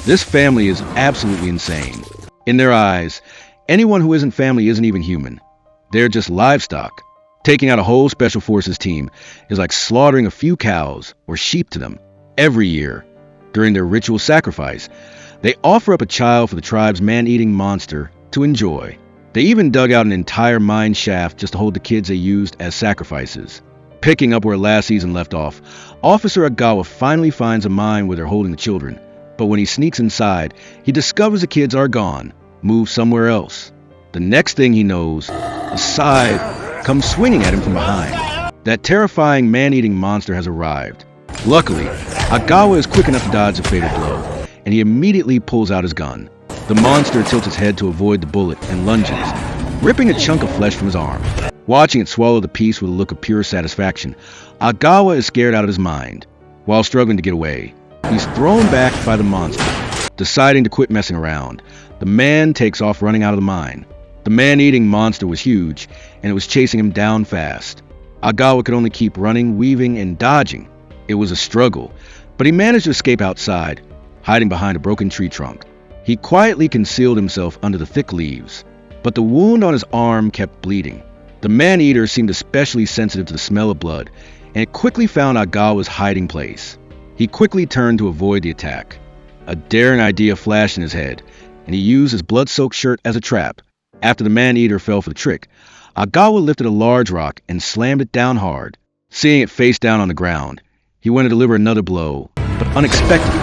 This family is absolutely insane. In their eyes, anyone who isn't family isn't even human. They're just livestock. Taking out a whole special forces team is like slaughtering a few cows or sheep to them. Every year, during their ritual sacrifice, they offer up a child for the tribe's man-eating monster to enjoy. They even dug out an entire mine shaft just to hold the kids they used as sacrifices. Picking up where last season left off, Officer Agawa finally finds a mine where they're holding the children. But when he sneaks inside, he discovers the kids are gone, moved somewhere else. The next thing he knows, a scythe comes swinging at him from behind. That terrifying man-eating monster has arrived. Luckily, Agawa is quick enough to dodge the fatal blow, and he immediately pulls out his gun. The monster tilts its head to avoid the bullet and lunges, ripping a chunk of flesh from his arm. Watching it swallow the piece with a look of pure satisfaction, Agawa is scared out of his mind. While struggling to get away, he's thrown back by the monster. Deciding to quit messing around, the man takes off running out of the mine. The man-eating monster was huge, and it was chasing him down fast. Agawa could only keep running, weaving, and dodging. It was a struggle, but he managed to escape outside, hiding behind a broken tree trunk. He quietly concealed himself under the thick leaves, but the wound on his arm kept bleeding. The man-eater seemed especially sensitive to the smell of blood, and it quickly found Agawa's hiding place. He quickly turned to avoid the attack. A daring idea flashed in his head, and he used his blood-soaked shirt as a trap. After the man-eater fell for the trick, Agawa lifted a large rock and slammed it down hard. Seeing it face down on the ground, he went to deliver another blow, but unexpectedly,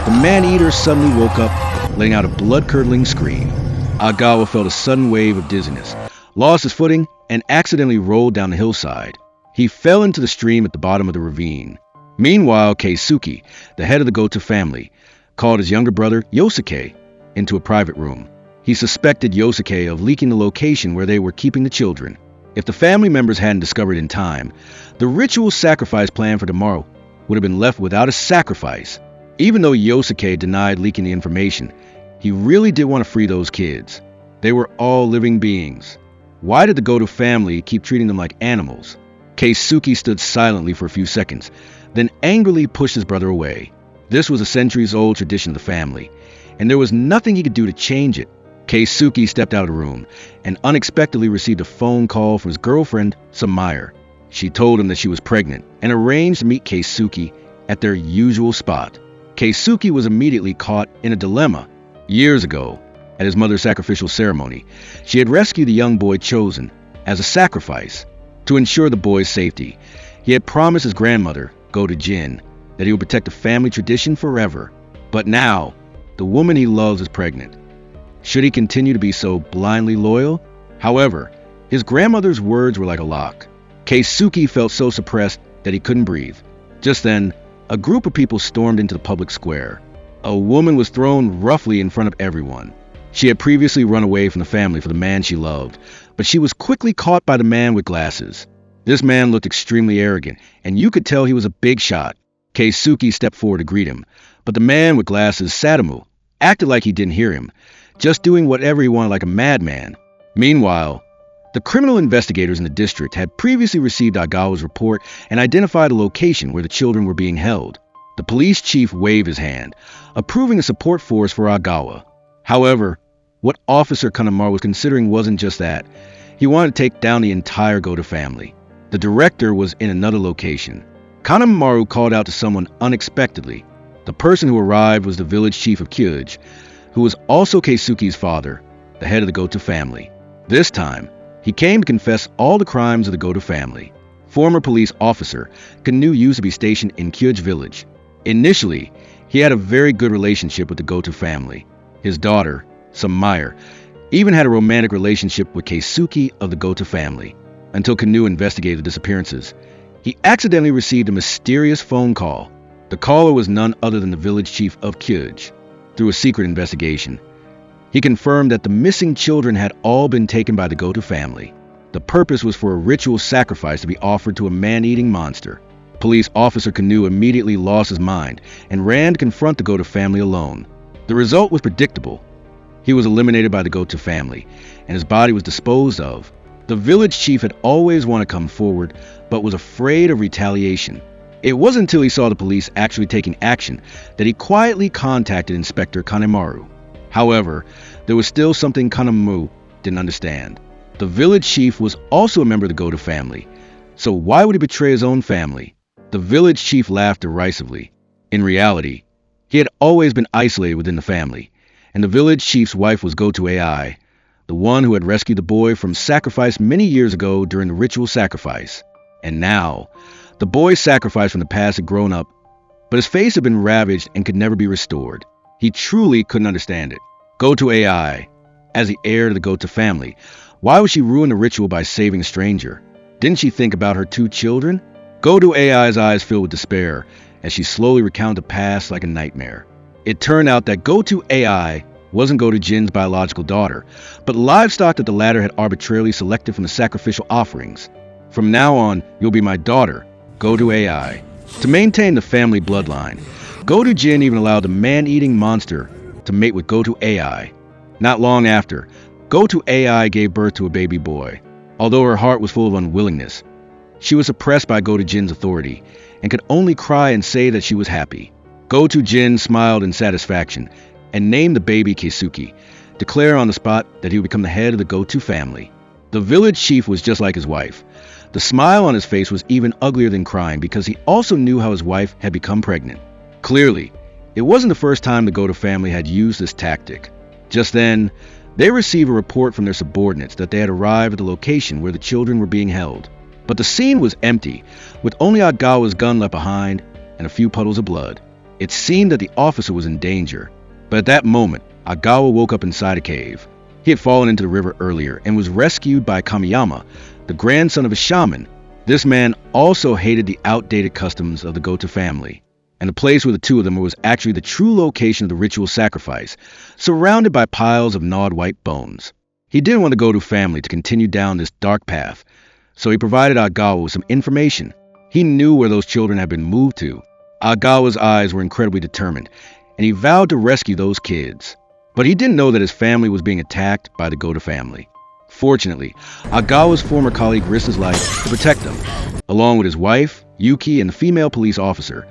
the man-eater suddenly woke up, letting out a blood-curdling scream. Agawa felt a sudden wave of dizziness, lost his footing, and accidentally rolled down the hillside. He fell into the stream at the bottom of the ravine. Meanwhile, Keisuke, the head of the Goto family, called his younger brother, Yosuke, into a private room. He suspected Yosuke of leaking the location where they were keeping the children. If the family members hadn't discovered in time, the ritual sacrifice plan for tomorrow would have been left without a sacrifice. Even though Yosuke denied leaking the information, he really did want to free those kids. They were all living beings. Why did the Goto family keep treating them like animals? Keisuke stood silently for a few seconds, then angrily pushed his brother away. This was a centuries-old tradition of the family, and there was nothing he could do to change it. Keisuke stepped out of the room and unexpectedly received a phone call from his girlfriend, Samire. She told him that she was pregnant and arranged to meet Keisuke at their usual spot. Keisuke was immediately caught in a dilemma. Years ago, at his mother's sacrificial ceremony, she had rescued the young boy chosen as a sacrifice. To ensure the boy's safety, he had promised his grandmother, Goto Jin, that he would protect the family tradition forever. But now, the woman he loves is pregnant. Should he continue to be so blindly loyal? However, his grandmother's words were like a lock. Keisuke felt so suppressed that he couldn't breathe. Just then, a group of people stormed into the public square. A woman was thrown roughly in front of everyone. She had previously run away from the family for the man she loved, but she was quickly caught by the man with glasses. This man looked extremely arrogant, and you could tell he was a big shot. Keisuke stepped forward to greet him, but the man with glasses, Sadamu, acted like he didn't hear him, just doing whatever he wanted like a madman. Meanwhile, the criminal investigators in the district had previously received Agawa's report and identified a location where the children were being held. The police chief waved his hand, approving a support force for Agawa. However, what Officer Kanemaru was considering wasn't just that. He wanted to take down the entire Goto family. The director was in another location. Kanemaru called out to someone unexpectedly. The person who arrived was the village chief of Kyuj, who was also Keisuke's father, the head of the Goto family. This time, he came to confess all the crimes of the Goto family. Former police officer Kanu used to be stationed in Kyuj village. Initially, he had a very good relationship with the Goto family. His daughter, Samire, even had a romantic relationship with Keisuke of the Goto family. Until Kanu investigated the disappearances, he accidentally received a mysterious phone call. The caller was none other than the village chief of Kyuj. Through a secret investigation, he confirmed that the missing children had all been taken by the Goto family. The purpose was for a ritual sacrifice to be offered to a man-eating monster. Police officer Kanu immediately lost his mind and ran to confront the Goto family alone. The result was predictable. He was eliminated by the Goto family, and his body was disposed of. The village chief had always wanted to come forward, but was afraid of retaliation. It wasn't until he saw the police actually taking action that he quietly contacted Inspector Kanemaru. However, there was still something Kanemaru didn't understand. The village chief was also a member of the Goto family, so why would he betray his own family? The village chief laughed derisively. In reality, he had always been isolated within the family, and the village chief's wife was Goto Ai, the one who had rescued the boy from sacrifice many years ago during the ritual sacrifice. And now, the boy's sacrifice from the past had grown up, but his face had been ravaged and could never be restored. He truly couldn't understand it. Goto Ai, as the heir to the Goto family, why would she ruin the ritual by saving a stranger? Didn't she think about her 2 children? Goto Ai's eyes filled with despair as she slowly recounted the past like a nightmare. It turned out that Goto Ai wasn't Goto Jin's biological daughter, but livestock that the latter had arbitrarily selected from the sacrificial offerings. From now on, you'll be my daughter, Goto Ai. To maintain the family bloodline, Goto Jin even allowed the man-eating monster to mate with Goto Ai. Not long after, Goto Ai gave birth to a baby boy. Although her heart was full of unwillingness, she was suppressed by Goto Jin's authority and could only cry and say that she was happy. Goto Jin smiled in satisfaction and named the baby Keisuke, declaring on the spot that he would become the head of the Goto family. The village chief was just like his wife. The smile on his face was even uglier than crying because he also knew how his wife had become pregnant. Clearly, it wasn't the first time the Goto family had used this tactic. Just then, they received a report from their subordinates that they had arrived at the location where the children were being held. But the scene was empty, with only Agawa's gun left behind and a few puddles of blood. It seemed that the officer was in danger. But at that moment, Agawa woke up inside a cave. He had fallen into the river earlier and was rescued by Kamiyama, the grandson of a shaman. This man also hated the outdated customs of the Goto family, and the place where the 2 of them was actually the true location of the ritual sacrifice, surrounded by piles of gnawed white bones. He didn't want the Goto family to continue down this dark path, so he provided Agawa with some information. He knew where those children had been moved to. Agawa's eyes were incredibly determined, and he vowed to rescue those kids. But he didn't know that his family was being attacked by the Goto family. Fortunately, Agawa's former colleague risked his life to protect them. Along with his wife, Yuki, and the female police officer,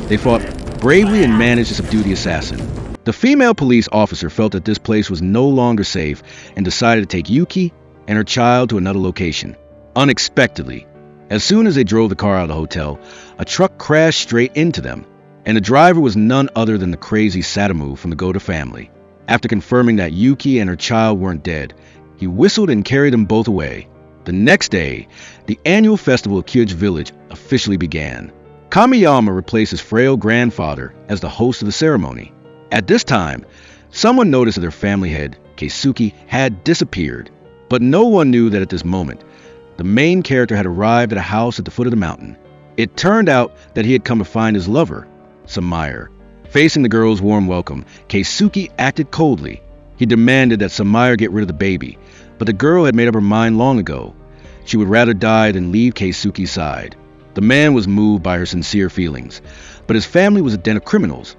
they fought bravely and managed to subdue the assassin. The female police officer felt that this place was no longer safe and decided to take Yuki and her child to another location. Unexpectedly, as soon as they drove the car out of the hotel, a truck crashed straight into them, and the driver was none other than the crazy Sadamu from the Goto family. After confirming that Yuki and her child weren't dead, he whistled and carried them both away. The next day, the annual festival of Kyuj Village officially began. Kamiyama replaced his frail grandfather as the host of the ceremony. At this time, someone noticed that their family head, Keisuke, had disappeared. But no one knew that at this moment, the main character had arrived at a house at the foot of the mountain. It turned out that he had come to find his lover, Samaire. Facing the girl's warm welcome, Keisuke acted coldly. He demanded that Samaire get rid of the baby, but the girl had made up her mind long ago. She would rather die than leave Keisuke's side. The man was moved by her sincere feelings, but his family was a den of criminals,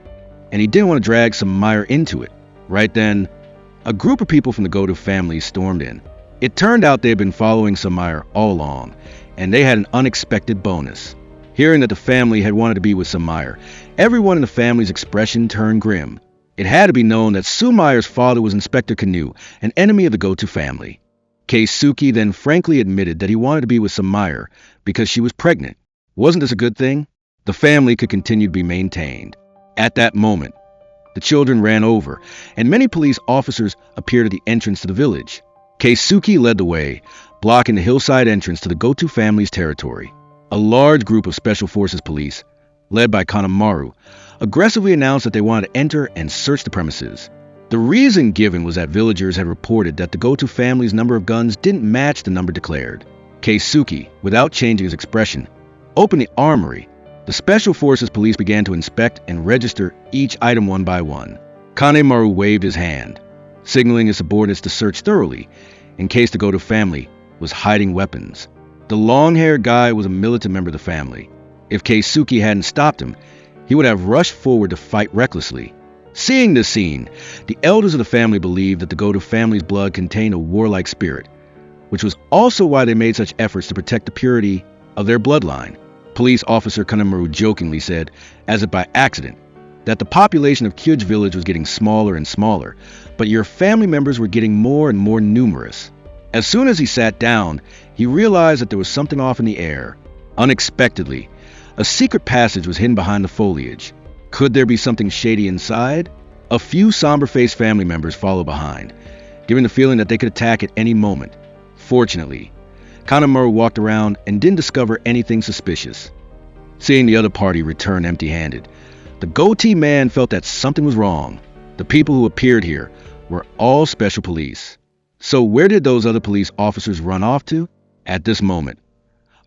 and he didn't want to drag Samaire into it. Right then, a group of people from the Goto family stormed in. It turned out they had been following Samaire all along, and they had an unexpected bonus. Hearing that the family had wanted to be with Samaire, everyone in the family's expression turned grim. It had to be known that Sumaire's father was Inspector Kanu, an enemy of the Goto family. Keisuke then frankly admitted that he wanted to be with Samaire because she was pregnant. Wasn't this a good thing? The family could continue to be maintained. At that moment, the children ran over, and many police officers appeared at the entrance to the village. Keisuke led the way, blocking the hillside entrance to the Goto family's territory. A large group of Special Forces police, led by Kanemaru, aggressively announced that they wanted to enter and search the premises. The reason given was that villagers had reported that the Goto family's number of guns didn't match the number declared. Keisuke, without changing his expression, opened the armory. The Special Forces police began to inspect and register each item one by one. Kanemaru waved his hand, signaling his subordinates to search thoroughly in case the Goto family was hiding weapons. The long-haired guy was a militant member of the family. If Keisuke hadn't stopped him, he would have rushed forward to fight recklessly. Seeing this scene, the elders of the family believed that the Goto family's blood contained a warlike spirit, which was also why they made such efforts to protect the purity of their bloodline. Police officer Kanemaru jokingly said, as if by accident, that the population of Kyuj village was getting smaller and smaller, but your family members were getting more and more numerous. As soon as he sat down, he realized that there was something off in the air. Unexpectedly, a secret passage was hidden behind the foliage. Could there be something shady inside? A few somber-faced family members followed behind, giving the feeling that they could attack at any moment. Fortunately, Kanemaru walked around and didn't discover anything suspicious. Seeing the other party return empty-handed, the goatee man felt that something was wrong. The people who appeared here were all special police. So where did those other police officers run off to? At this moment,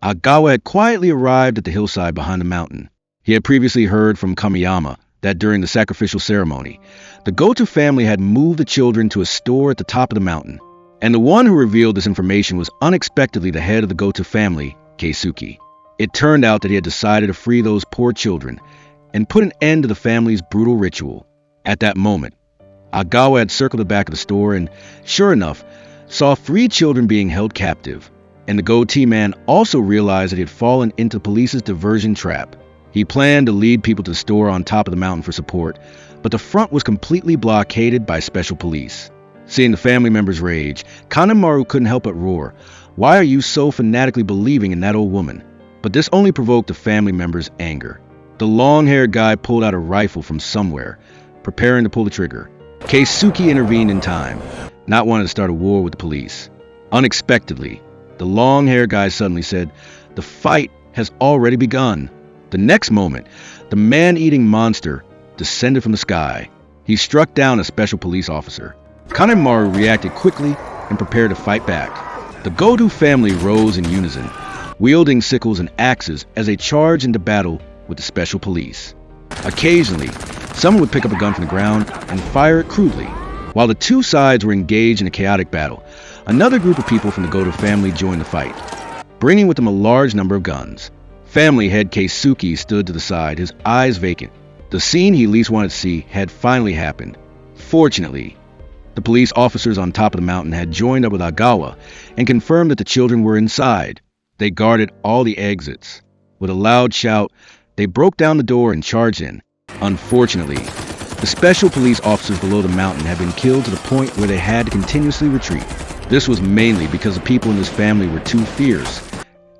Agawa had quietly arrived at the hillside behind the mountain. He had previously heard from Kamiyama that during the sacrificial ceremony, the Goto family had moved the children to a store at the top of the mountain. And the one who revealed this information was unexpectedly the head of the Goto family, Keisuke. It turned out that he had decided to free those poor children and put an end to the family's brutal ritual. At that moment, Agawa had circled the back of the store and, sure enough, saw 3 children being held captive. And the goatee man also realized that he had fallen into the police's diversion trap. He planned to lead people to the store on top of the mountain for support, but the front was completely blockaded by special police. Seeing the family members' rage, Kanemaru couldn't help but roar, "Why are you so fanatically believing in that old woman?" But this only provoked the family members' anger. The long-haired guy pulled out a rifle from somewhere, preparing to pull the trigger. Keisuke intervened in time, not wanting to start a war with the police. Unexpectedly, the long-haired guy suddenly said, "The fight has already begun." The next moment, the man-eating monster descended from the sky. He struck down a special police officer. Kanemaru reacted quickly and prepared to fight back. The Goto family rose in unison, wielding sickles and axes as they charged into battle with the special police. Occasionally, someone would pick up a gun from the ground and fire it crudely. While the two sides were engaged in a chaotic battle, another group of people from the Goto family joined the fight, bringing with them a large number of guns. Family head Keisuke stood to the side, his eyes vacant. The scene he least wanted to see had finally happened. Fortunately, the police officers on top of the mountain had joined up with Agawa and confirmed that the children were inside. They guarded all the exits. With a loud shout, they broke down the door and charged in. Unfortunately, the special police officers below the mountain had been killed to the point where they had to continuously retreat. This was mainly because the people in this family were too fierce,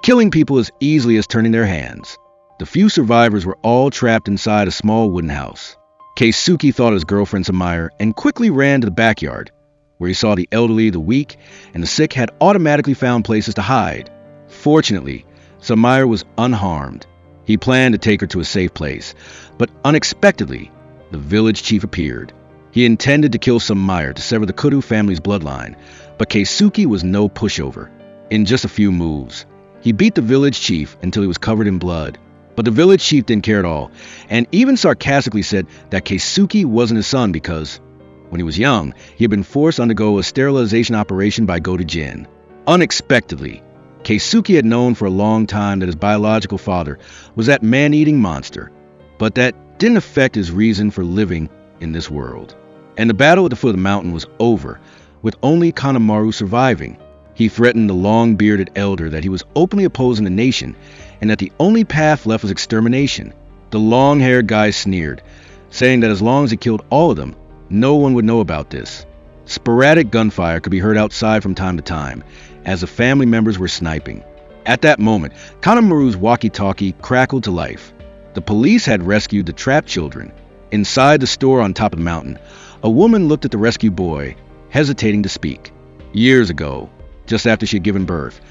killing people as easily as turning their hands. The few survivors were all trapped inside a small wooden house. Keisuke thought of his girlfriend Samire and quickly ran to the backyard, where he saw the elderly, the weak, and the sick had automatically found places to hide. Fortunately, Samire was unharmed. He planned to take her to a safe place, but unexpectedly, the village chief appeared. He intended to kill Samire to sever the Kudu family's bloodline, but Keisuke was no pushover. In just a few moves, he beat the village chief until he was covered in blood. But the village chief didn't care at all, and even sarcastically said that Keisuke wasn't his son because, when he was young, he had been forced to undergo a sterilization operation by Goto Jin. Unexpectedly, Keisuke had known for a long time that his biological father was that man-eating monster, but that didn't affect his reason for living in this world. And the battle at the foot of the mountain was over, with only Kanemaru surviving. He threatened the long-bearded elder that he was openly opposing the nation, and that the only path left was extermination. The long-haired guy sneered, saying that as long as he killed all of them, no one would know about this. Sporadic gunfire could be heard outside from time to time, as the family members were sniping. At that moment, Kanemaru's walkie-talkie crackled to life. The police had rescued the trapped children. Inside the store on top of the mountain, a woman looked at the rescued boy, hesitating to speak. Years ago, just after she had given birth,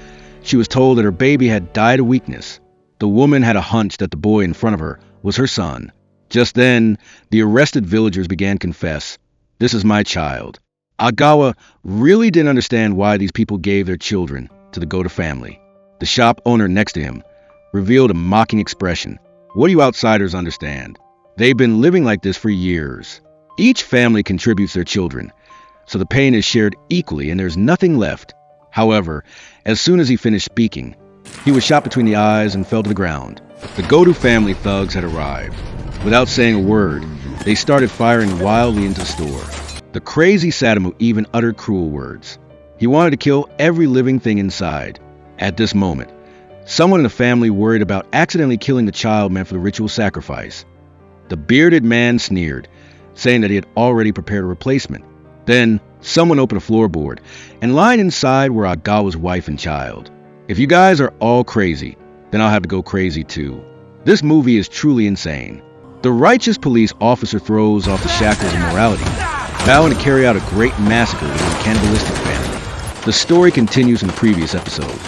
she was told that her baby had died of weakness. The woman had a hunch that the boy in front of her was her son. Just then, the arrested villagers began to confess, "This is my child." Agawa really didn't understand why these people gave their children to the Goto family. The shop owner next to him revealed a mocking expression. "What do you outsiders understand? They've been living like this for years. Each family contributes their children, so the pain is shared equally and there's nothing left." However, as soon as he finished speaking, he was shot between the eyes and fell to the ground. The Goto family thugs had arrived. Without saying a word, they started firing wildly into the store. The crazy Sadamu even uttered cruel words. He wanted to kill every living thing inside. At this moment, Someone in the family worried about accidentally killing the child meant for the ritual sacrifice. The bearded man sneered, saying that he had already prepared a replacement. Then, someone opened a floorboard, and lying inside were Agawa's wife and child. If you guys are all crazy, then I'll have to go crazy too. This movie is truly insane. The righteous police officer throws off the shackles of morality, vowing to carry out a great massacre within the cannibalistic family. The story continues in the previous episode,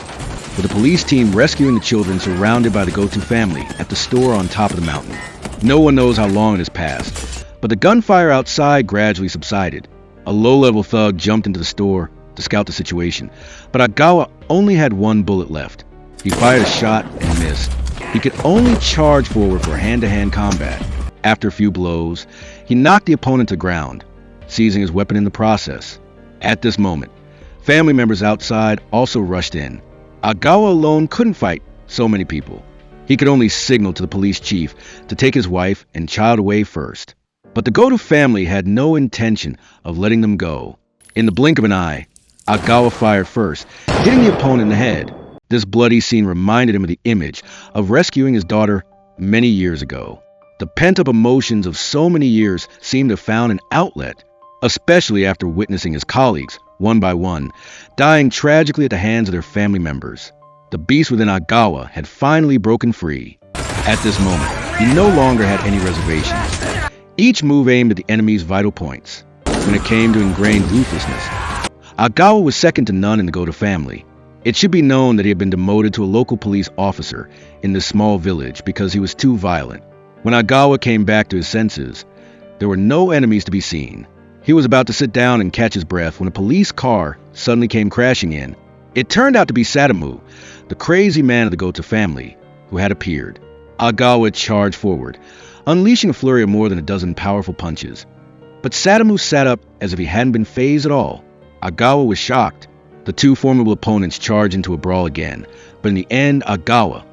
with the police team rescuing the children surrounded by the Goto family at the store on top of the mountain. No one knows how long it has passed, but the gunfire outside gradually subsided. A low-level thug jumped into the store to scout the situation, but Agawa only had one bullet left. He fired a shot and missed. He could only charge forward for hand-to-hand combat. After a few blows, he knocked the opponent to the ground, seizing his weapon in the process. At this moment, family members outside also rushed in. Agawa alone couldn't fight so many people. He could only signal to the police chief to take his wife and child away first. But the Goto family had no intention of letting them go. In the blink of an eye, Agawa fired first, hitting the opponent in the head. This bloody scene reminded him of the image of rescuing his daughter many years ago. The pent-up emotions of so many years seemed to have found an outlet, especially after witnessing his colleagues, one by one, dying tragically at the hands of their family members. The beast within Agawa had finally broken free. At this moment, he no longer had any reservations. Each move aimed at the enemy's vital points. When it came to ingrained ruthlessness, Agawa was second to none in the Goto family. It should be known that he had been demoted to a local police officer in this small village because he was too violent. When Agawa came back to his senses, there were no enemies to be seen. He was about to sit down and catch his breath when a police car suddenly came crashing in. It turned out to be Sadamu, the crazy man of the Goto family, who had appeared. Agawa charged forward, unleashing a flurry of more than a dozen powerful punches. But Sadamu sat up as if he hadn't been fazed at all. Agawa was shocked. The two formidable opponents charged into a brawl again, but in the end, Agawa,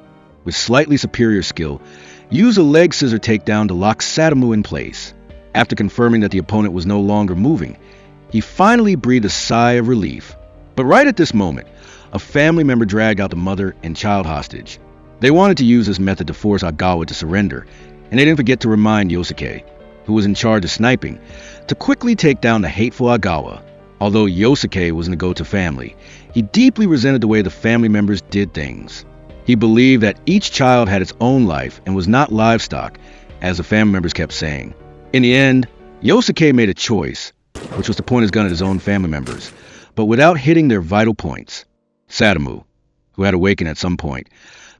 with slightly superior skill, used a leg scissor takedown to lock Sadamu in place. After confirming that the opponent was no longer moving, he finally breathed a sigh of relief. But right at this moment, a family member dragged out the mother and child hostage. They wanted to use this method to force Agawa to surrender, and they didn't forget to remind Yosuke, who was in charge of sniping, to quickly take down the hateful Agawa. Although Yosuke was in the Goto family, he deeply resented the way the family members did things. He believed that each child had its own life and was not livestock, as the family members kept saying. In the end, Yosuke made a choice, which was to point his gun at his own family members, but without hitting their vital points. Sadamu, who had awakened at some point,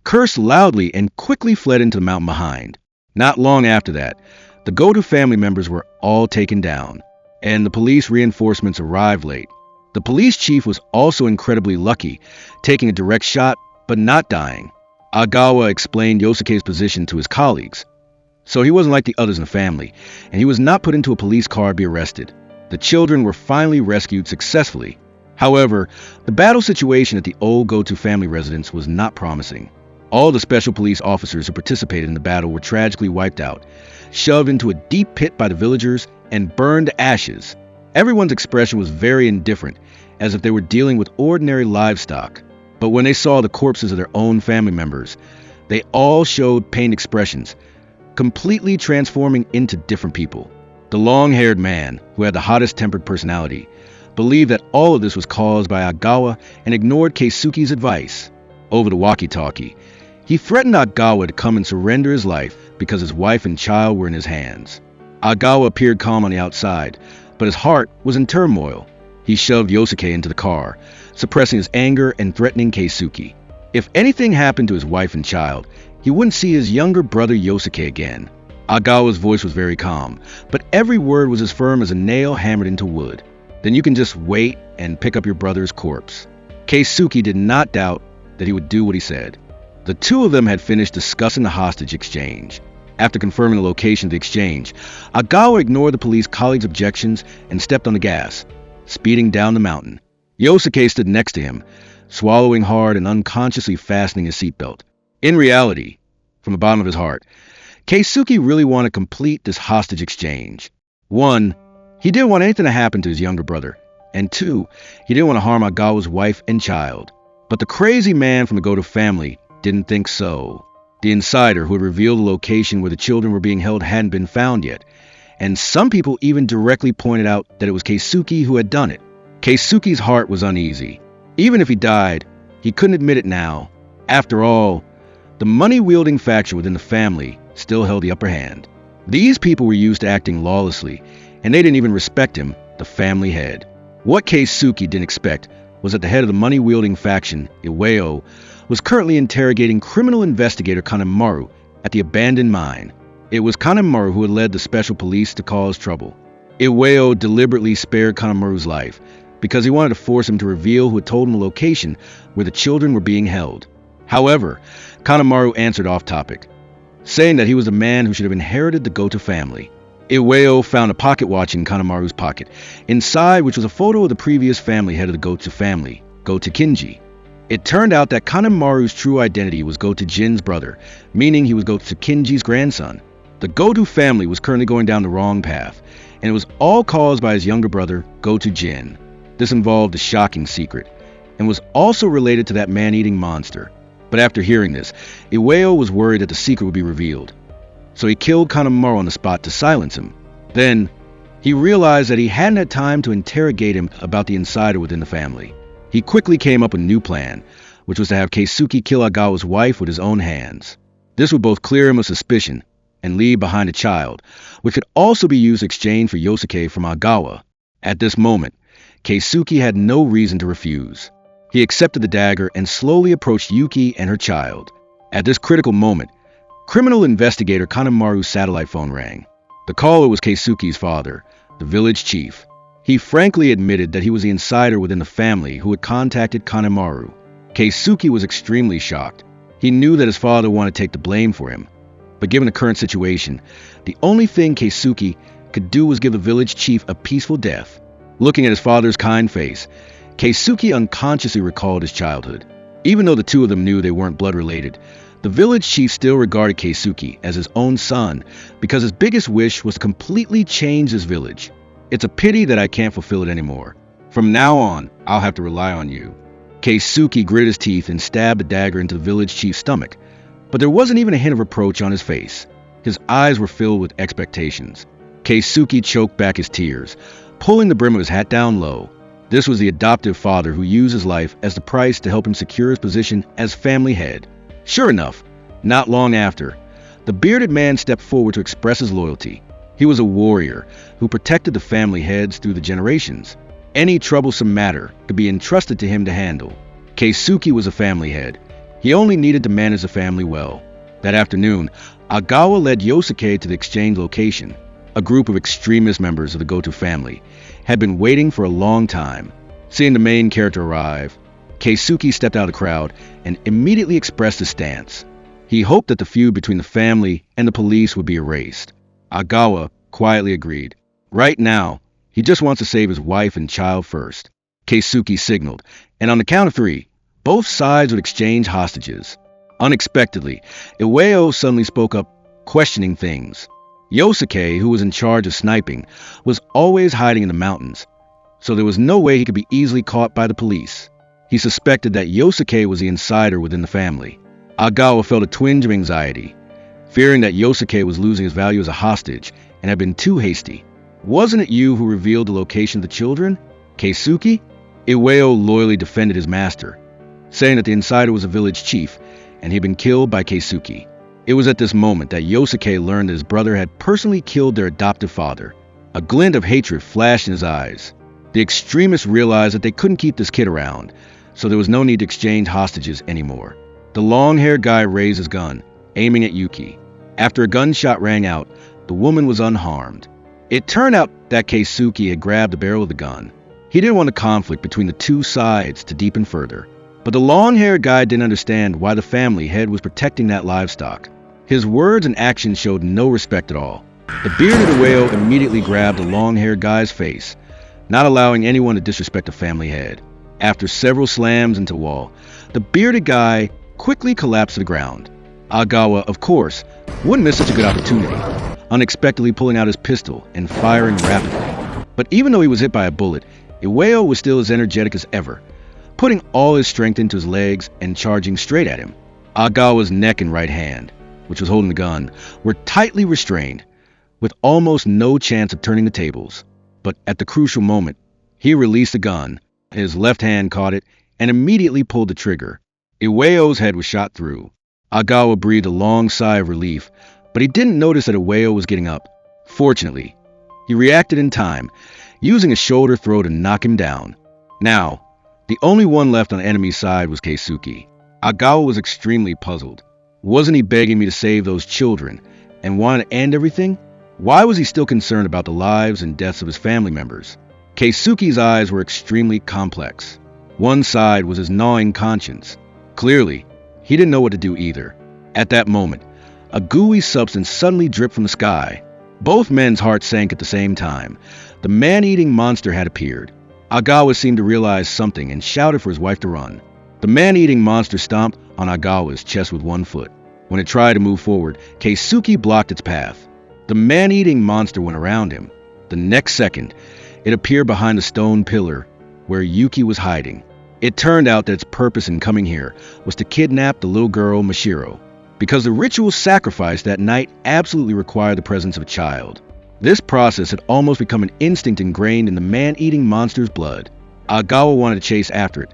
cursed loudly and quickly fled into the mountain behind. Not long after that, the Goto family members were all taken down, and the police reinforcements arrived late. The police chief was also incredibly lucky, taking a direct shot but not dying. Agawa explained Yosuke's position to his colleagues, so he wasn't like the others in the family, and he was not put into a police car to be arrested. The children were finally rescued successfully. However, the battle situation at the old Goto family residence was not promising. All the special police officers who participated in the battle were tragically wiped out, shoved into a deep pit by the villagers, and burned to ashes. Everyone's expression was very indifferent, as if they were dealing with ordinary livestock. But when they saw the corpses of their own family members, they all showed pained expressions, completely transforming into different people. The long-haired man, who had the hottest-tempered personality, believed that all of this was caused by Agawa and ignored Keisuke's advice. Over the walkie-talkie, he threatened Agawa to come and surrender his life because his wife and child were in his hands. Agawa appeared calm on the outside, but his heart was in turmoil. He shoved Yosuke into the car, suppressing his anger and threatening Keisuke. If anything happened to his wife and child, he wouldn't see his younger brother Yosuke again. Agawa's voice was very calm, but every word was as firm as a nail hammered into wood. Then you can just wait and pick up your brother's corpse. Keisuke did not doubt that he would do what he said. The two of them had finished discussing the hostage exchange. After confirming the location of the exchange, Agawa ignored the police colleagues' objections and stepped on the gas, speeding down the mountain. Yosuke stood next to him, swallowing hard and unconsciously fastening his seatbelt. In reality, from the bottom of his heart, Keisuke really wanted to complete this hostage exchange. 1, he didn't want anything to happen to his younger brother, and 2, he didn't want to harm Agawa's wife and child. But the crazy man from the Goto family didn't think so. The insider who had revealed the location where the children were being held hadn't been found yet, and some people even directly pointed out that it was Keisuke who had done it. Keisuke's heart was uneasy. Even if he died, he couldn't admit it now. After all, the money-wielding faction within the family still held the upper hand. These people were used to acting lawlessly, and they didn't even respect him, the family head. What Keisuke didn't expect was that the head of the money-wielding faction, Iwao, was currently interrogating criminal investigator Kanemaru at the abandoned mine. It was Kanemaru who had led the special police to cause trouble. Iwao deliberately spared Kanemaru's life because he wanted to force him to reveal who had told him the location where the children were being held. However, Kanemaru answered off topic, saying that he was the man who should have inherited the Goto family. Iwao found a pocket watch in Kanemaru's pocket, inside which was a photo of the previous family head of the Goto family, Goto Kinji. It turned out that Kanemaru's true identity was Goto Jin's brother, meaning he was Goto Kinji's grandson. The Goto family was currently going down the wrong path, and it was all caused by his younger brother, Goto Jin. This involved a shocking secret, and was also related to that man-eating monster. But after hearing this, Iwao was worried that the secret would be revealed, so he killed Kanemaru on the spot to silence him. Then, he realized that he hadn't had time to interrogate him about the insider within the family. He quickly came up with a new plan, which was to have Keisuke kill Agawa's wife with his own hands. This would both clear him of suspicion and leave behind a child, which could also be used in exchange for Yosuke from Agawa. At this moment, Keisuke had no reason to refuse. He accepted the dagger and slowly approached Yuki and her child. At this critical moment, criminal investigator Kanemaru's satellite phone rang. The caller was Keisuke's father, the village chief. He frankly admitted that he was the insider within the family who had contacted Kanemaru. Keisuke was extremely shocked. He knew that his father wanted to take the blame for him, but given the current situation, the only thing Keisuke could do was give the village chief a peaceful death. Looking at his father's kind face, Keisuke unconsciously recalled his childhood. Even though the two of them knew they weren't blood-related, the village chief still regarded Keisuke as his own son because his biggest wish was to completely change his village. It's a pity that I can't fulfill it anymore. From now on, I'll have to rely on you. Keisuke gritted his teeth and stabbed the dagger into the village chief's stomach, but there wasn't even a hint of reproach on his face. His eyes were filled with expectations. Keisuke choked back his tears, pulling the brim of his hat down low. This was the adoptive father who used his life as the price to help him secure his position as family head. Sure enough, not long after, the bearded man stepped forward to express his loyalty. He was a warrior who protected the family heads through the generations. Any troublesome matter could be entrusted to him to handle. Keisuke was a family head. He only needed to manage the family well. That afternoon, Agawa led Yosuke to the exchange location. A group of extremist members of the Goto family had been waiting for a long time. Seeing the main character arrive, Keisuke stepped out of the crowd and immediately expressed his stance. He hoped that the feud between the family and the police would be erased. Agawa quietly agreed. Right now, he just wants to save his wife and child first. Keisuke signaled, and on the count of 3, both sides would exchange hostages. Unexpectedly, Iwao suddenly spoke up, questioning things. Yosuke, who was in charge of sniping, was always hiding in the mountains, so there was no way he could be easily caught by the police. He suspected that Yosuke was the insider within the family. Agawa felt a twinge of anxiety, fearing that Yosuke was losing his value as a hostage and had been too hasty. Wasn't it you who revealed the location of the children? Keisuke? Iwao loyally defended his master, saying that the insider was a village chief and he had been killed by Keisuke. It was at this moment that Yosuke learned that his brother had personally killed their adoptive father. A glint of hatred flashed in his eyes. The extremists realized that they couldn't keep this kid around, so there was no need to exchange hostages anymore. The long-haired guy raised his gun, aiming at Yuki. After a gunshot rang out, the woman was unharmed. It turned out that Keisuke had grabbed the barrel of the gun. He didn't want the conflict between the two sides to deepen further. But the long-haired guy didn't understand why the family head was protecting that livestock. His words and actions showed no respect at all. The bearded Iwao immediately grabbed the long-haired guy's face, not allowing anyone to disrespect the family head. After several slams into the wall, the bearded guy quickly collapsed to the ground. Agawa, of course, wouldn't miss such a good opportunity, unexpectedly pulling out his pistol and firing rapidly. But even though he was hit by a bullet, Iwao was still as energetic as ever, putting all his strength into his legs and charging straight at him. Agawa's neck and right hand, which was holding the gun, were tightly restrained, with almost no chance of turning the tables. But at the crucial moment, he released the gun, his left hand caught it, and immediately pulled the trigger. Iweo's head was shot through. Agawa breathed a long sigh of relief, but he didn't notice that Iweo was getting up. Fortunately, he reacted in time, using a shoulder throw to knock him down. Now, the only one left on the enemy's side was Keisuke. Agawa was extremely puzzled. Wasn't he begging me to save those children and wanted to end everything? Why was he still concerned about the lives and deaths of his family members? Keisuke's eyes were extremely complex. One side was his gnawing conscience. Clearly, he didn't know what to do either. At that moment, a gooey substance suddenly dripped from the sky. Both men's hearts sank at the same time. The man-eating monster had appeared. Agawa seemed to realize something and shouted for his wife to run. The man-eating monster stomped on Agawa's chest with one foot. When it tried to move forward, Keisuke blocked its path. The man-eating monster went around him. The next second, it appeared behind a stone pillar where Yuki was hiding. It turned out that its purpose in coming here was to kidnap the little girl Mashiro, because the ritual sacrifice that night absolutely required the presence of a child. This process had almost become an instinct ingrained in the man-eating monster's blood. Agawa wanted to chase after it,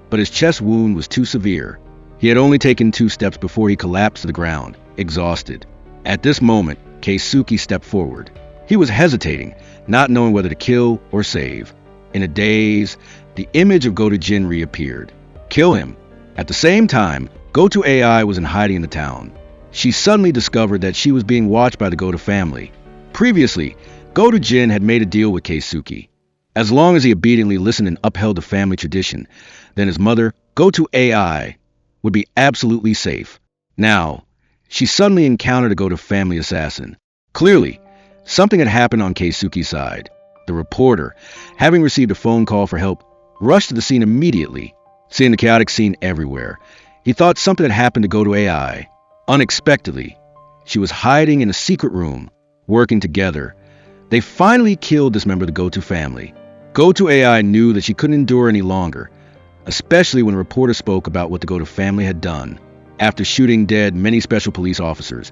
but his chest wound was too severe. He had only taken 2 steps before he collapsed to the ground, exhausted. At this moment, Keisuke stepped forward. He was hesitating, not knowing whether to kill or save. In a daze, the image of Goto Jin reappeared. Kill him. At the same time, Goto AI was in hiding in the town. She suddenly discovered that she was being watched by the Goto family. Previously, Goto Jin had made a deal with Keisuke. As long as he obediently listened and upheld the family tradition, then his mother, Goto AI, would be absolutely safe. Now, she suddenly encountered a Goto family assassin. Clearly, something had happened on Keisuke's side. The reporter, having received a phone call for help, rushed to the scene immediately. Seeing the chaotic scene everywhere, he thought something had happened to Goto AI. Unexpectedly, she was hiding in a secret room, working together. They finally killed this member of the Goto family. Goto AI knew that she couldn't endure any longer, especially when a reporter spoke about what the Goto family had done. After shooting dead many special police officers,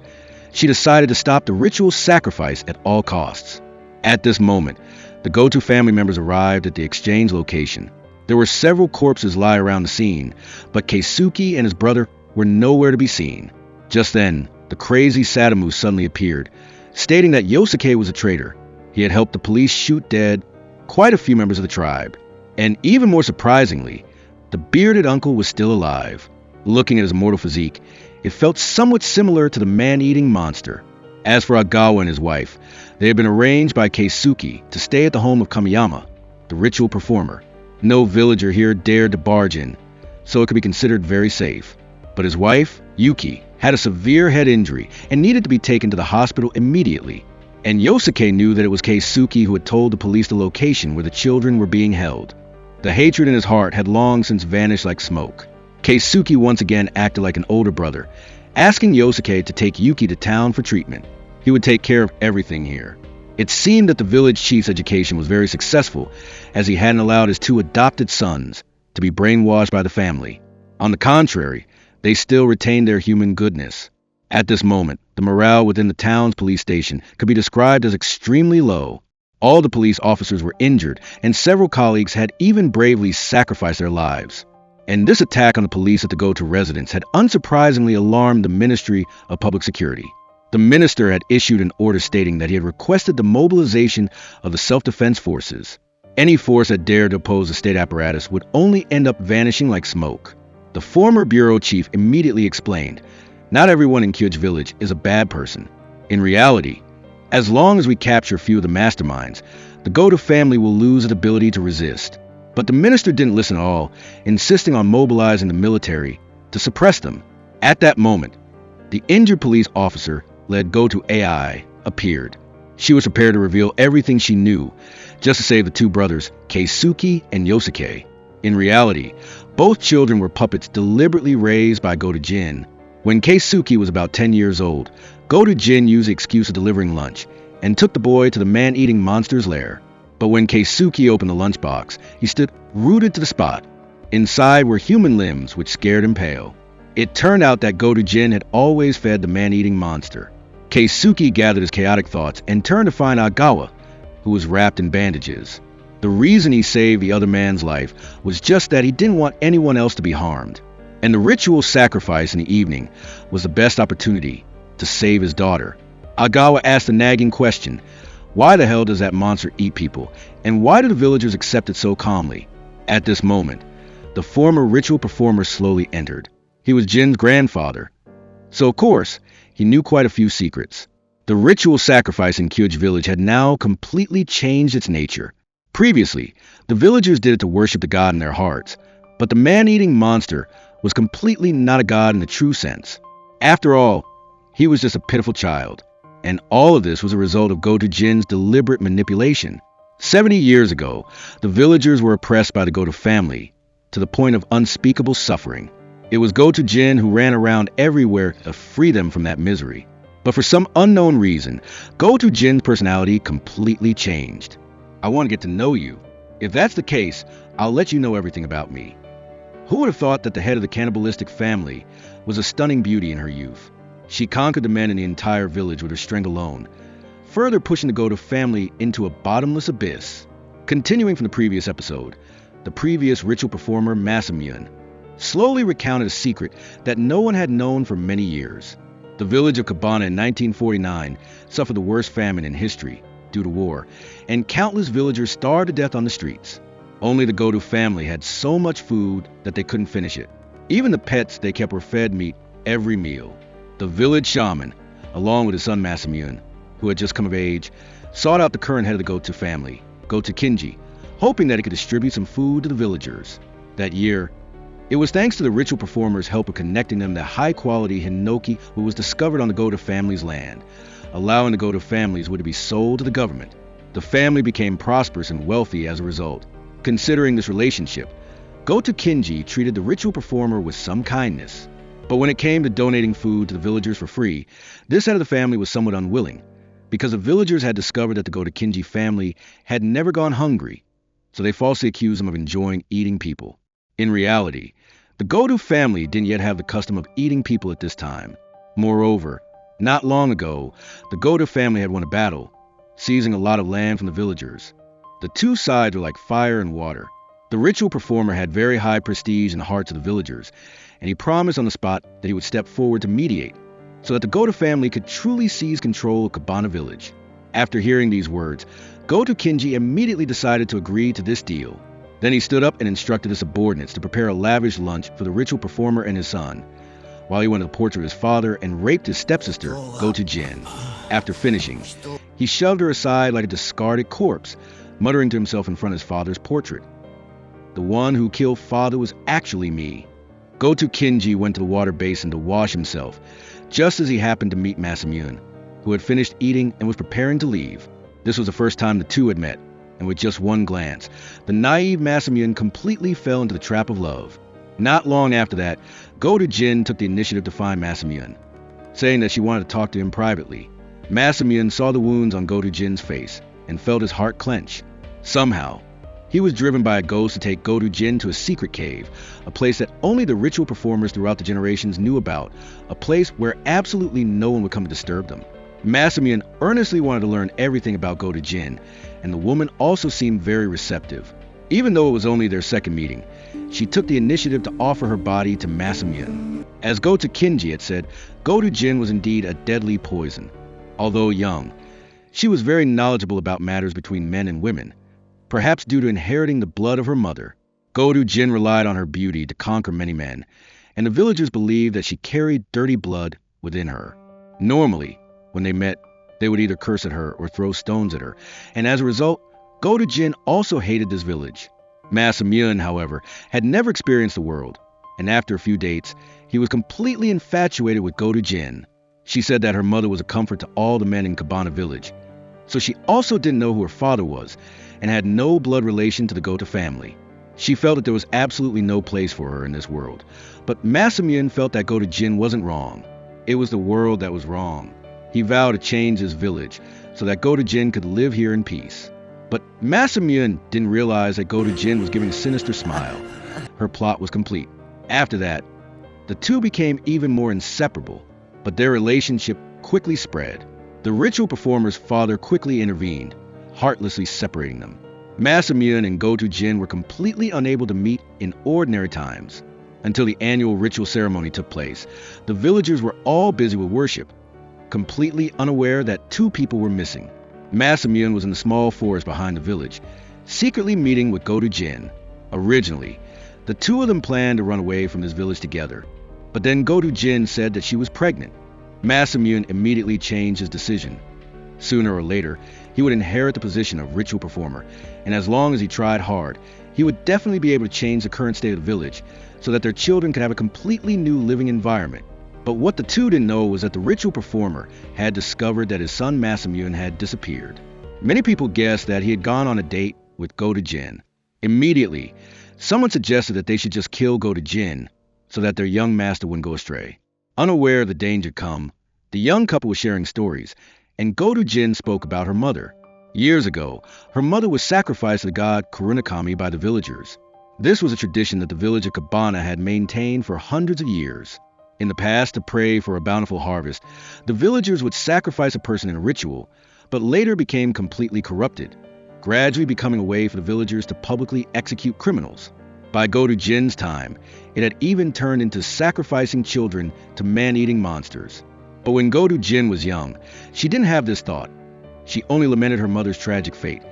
she decided to stop the ritual sacrifice at all costs. At this moment, the Goto family members arrived at the exchange location. There were several corpses lie around the scene, but Keisuke and his brother were nowhere to be seen. Just then, the crazy Sadamu suddenly appeared, stating that Yosuke was a traitor. He had helped the police shoot dead quite a few members of the tribe. And even more surprisingly, the bearded uncle was still alive. Looking at his mortal physique, it felt somewhat similar to the man-eating monster. As for Agawa and his wife, they had been arranged by Keisuke to stay at the home of Kamiyama, the ritual performer. No villager here dared to barge in, so it could be considered very safe. But his wife, Yuki, had a severe head injury and needed to be taken to the hospital immediately. And Yosuke knew that it was Keisuke who had told the police the location where the children were being held. The hatred in his heart had long since vanished like smoke. Keisuke once again acted like an older brother, asking Yosuke to take Yuki to town for treatment. He would take care of everything here. It seemed that the village chief's education was very successful, as he hadn't allowed his 2 adopted sons to be brainwashed by the family. On the contrary, they still retained their human goodness. At this moment, the morale within the town's police station could be described as extremely low. All the police officers were injured, and several colleagues had even bravely sacrificed their lives. And this attack on the police at the Goto residence had unsurprisingly alarmed the Ministry of Public Security. The minister had issued an order stating that he had requested the mobilization of the self-defense forces. Any force that dared to oppose the state apparatus would only end up vanishing like smoke. The former bureau chief immediately explained, "Not everyone in Kyuj village is a bad person. In reality, as long as we capture a few of the masterminds, the Goto family will lose its ability to resist." But the minister didn't listen at all, insisting on mobilizing the military to suppress them. At that moment, the injured police officer led Goto AI appeared. She was prepared to reveal everything she knew, just to save the 2 brothers, Keisuke and Yosuke. In reality, both children were puppets deliberately raised by Goto Jin. When Keisuke was about 10 years old, Goto Jin used the excuse of delivering lunch and took the boy to the man-eating monster's lair. But when Keisuke opened the lunchbox, he stood rooted to the spot. Inside were human limbs, which scared him pale. It turned out that Goto-jin had always fed the man-eating monster. Keisuke gathered his chaotic thoughts and turned to find Agawa, who was wrapped in bandages. The reason he saved the other man's life was just that he didn't want anyone else to be harmed. And the ritual sacrifice in the evening was the best opportunity to save his daughter. Agawa asked a nagging question: why the hell does that monster eat people, and why do the villagers accept it so calmly? At this moment, the former ritual performer slowly entered. He was Jin's grandfather, so of course, he knew quite a few secrets. The ritual sacrifice in Kyuj village had now completely changed its nature. Previously, the villagers did it to worship the god in their hearts, but the man-eating monster was completely not a god in the true sense. After all, he was just a pitiful child, and all of this was a result of Goto-jin's deliberate manipulation. 70 years ago, the villagers were oppressed by the Goto family to the point of unspeakable suffering. It was Goto-jin who ran around everywhere to free them from that misery. But for some unknown reason, Goto-jin's personality completely changed. I want to get to know you. If that's the case, I'll let you know everything about me. Who would have thought that the head of the cannibalistic family was a stunning beauty in her youth? She conquered the men in the entire village with her strength alone, further pushing the Goto family into a bottomless abyss. Continuing from the previous episode, the previous ritual performer Masamune slowly recounted a secret that no one had known for many years. The village of Kabana in 1949 suffered the worst famine in history due to war, and countless villagers starved to death on the streets. Only the Goto family had so much food that they couldn't finish it. Even the pets they kept were fed meat every meal. The village shaman, along with his son Masamune, who had just come of age, sought out the current head of the Goto family, Goto Kinji, hoping that he could distribute some food to the villagers. That year, it was thanks to the ritual performer's help of connecting them that high-quality hinoki was discovered on the Goto family's land, allowing the Goto families would be sold to the government. The family became prosperous and wealthy as a result. Considering this relationship, Goto Kinji treated the ritual performer with some kindness. But when it came to donating food to the villagers for free, this head of the family was somewhat unwilling, because the villagers had discovered that the Goto Kinji family had never gone hungry, so they falsely accused him of enjoying eating people. In reality, the Goto family didn't yet have the custom of eating people at this time. Moreover, not long ago, the Goto family had won a battle, seizing a lot of land from the villagers. The two sides were like fire and water. The ritual performer had very high prestige in the hearts of the villagers, and he promised on the spot that he would step forward to mediate, so that the Goto family could truly seize control of Kabana village. After hearing these words, Goto Kinji immediately decided to agree to this deal. Then he stood up and instructed his subordinates to prepare a lavish lunch for the ritual performer and his son, while he went to the portrait of his father and raped his stepsister, Goto-jin. After finishing, he shoved her aside like a discarded corpse, muttering to himself in front of his father's portrait. The one who killed father was actually me. Goto Kinji went to the water basin to wash himself, just as he happened to meet Masamune, who had finished eating and was preparing to leave. This was the first time the two had met, and with just one glance, the naive Masamune completely fell into the trap of love. Not long after that, Goto-jin took the initiative to find Masamune, saying that she wanted to talk to him privately. Masamune saw the wounds on Goto-jin's face and felt his heart clench. Somehow, he was driven by a ghost to take Goto-jin to a secret cave, a place that only the ritual performers throughout the generations knew about, a place where absolutely no one would come to disturb them. Masamune earnestly wanted to learn everything about Goto-jin, and the woman also seemed very receptive. Even though it was only their second meeting, she took the initiative to offer her body to Masamune. As Goto Kinji had said, Goto-jin was indeed a deadly poison. Although young, she was very knowledgeable about matters between men and women, perhaps due to inheriting the blood of her mother. Goto-jin relied on her beauty to conquer many men, and the villagers believed that she carried dirty blood within her. Normally, when they met, they would either curse at her or throw stones at her, and as a result, Goto-jin also hated this village. Masamune, however, had never experienced the world, and after a few dates, he was completely infatuated with Goto-jin. She said that her mother was a comfort to all the men in Kabana village, so she also didn't know who her father was, and had no blood relation to the Goto family. She felt that there was absolutely no place for her in this world, but Masamune felt that Goto-jin wasn't wrong. It was the world that was wrong. He vowed to change his village so that Goto-jin could live here in peace. But Masamune didn't realize that Goto-jin was giving a sinister smile. Her plot was complete. After that, The two became even more inseparable, but their relationship quickly spread. The ritual performer's father quickly intervened, heartlessly separating them. Masamune and Goto Jin were completely unable to meet in ordinary times. Until the annual ritual ceremony took place, the villagers were all busy with worship, completely unaware that two people were missing. Masamune was in the small forest behind the village, secretly meeting with Goto Jin. Originally, the two of them planned to run away from this village together, but then Goto Jin said that she was pregnant. Masamune immediately changed his decision. Sooner or later, he would inherit the position of ritual performer, and as long as he tried hard, he would definitely be able to change the current state of the village so that their children could have a completely new living environment. But what the two didn't know was that the ritual performer had discovered that his son Masamune had disappeared. Many people guessed that he had gone on a date with Goto Jin. Immediately, someone suggested that they should just kill Goto Jin so that their young master wouldn't go astray. Unaware of the danger come, the young couple was sharing stories, and Goto Jin spoke about her mother. Years ago, her mother was sacrificed to the god Kurunakami by the villagers. This was a tradition that the village of Kabana had maintained for hundreds of years. In the past, to pray for a bountiful harvest, the villagers would sacrifice a person in a ritual, but later became completely corrupted, gradually becoming a way for the villagers to publicly execute criminals. By Goto Jin's time, it had even turned into sacrificing children to man-eating monsters. But when Goto Jin was young, she didn't have this thought. She only lamented her mother's tragic fate,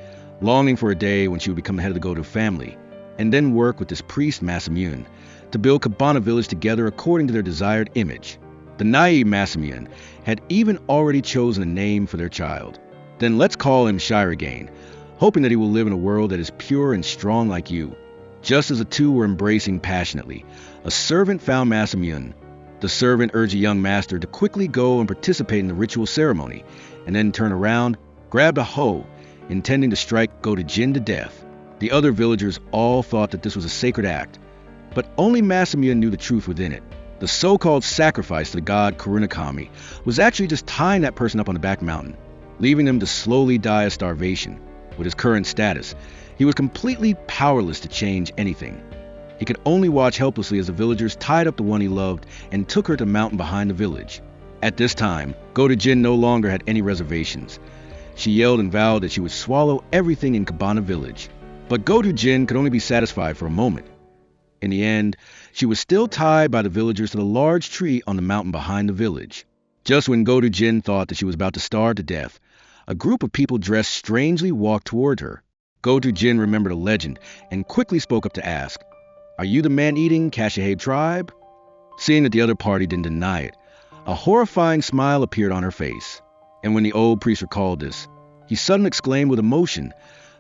longing for a day when she would become the head of the Goto family, and then work with this priest Masamune to build Kabana village together according to their desired image. The naive Masamune had even already chosen a name for their child. Then let's call him Shirogane, hoping that he will live in a world that is pure and strong like you. Just as the two were embracing passionately, a servant found Masamune. The servant urged the young master to quickly go and participate in the ritual ceremony, and then turn around, grabbed a hoe, intending to strike Goto Jin to death. The other villagers all thought that this was a sacred act, but only Masamune knew the truth within it. The so-called sacrifice to the god Kurunakami was actually just tying that person up on the back mountain, leaving them to slowly die of starvation. With his current status, he was completely powerless to change anything. He could only watch helplessly as the villagers tied up the one he loved and took her to the mountain behind the village. At this time, Goto Jin no longer had any reservations. She yelled and vowed that she would swallow everything in Kabana village. But Goto Jin could only be satisfied for a moment. In the end, she was still tied by the villagers to the large tree on the mountain behind the village. Just when Goto Jin thought that she was about to starve to death, a group of people dressed strangely walked toward her. Goto Jin remembered a legend and quickly spoke up to ask, "Are you the man-eating Kashihabe tribe?" Seeing that the other party didn't deny it, a horrifying smile appeared on her face. And when the old priest recalled this, he suddenly exclaimed with emotion,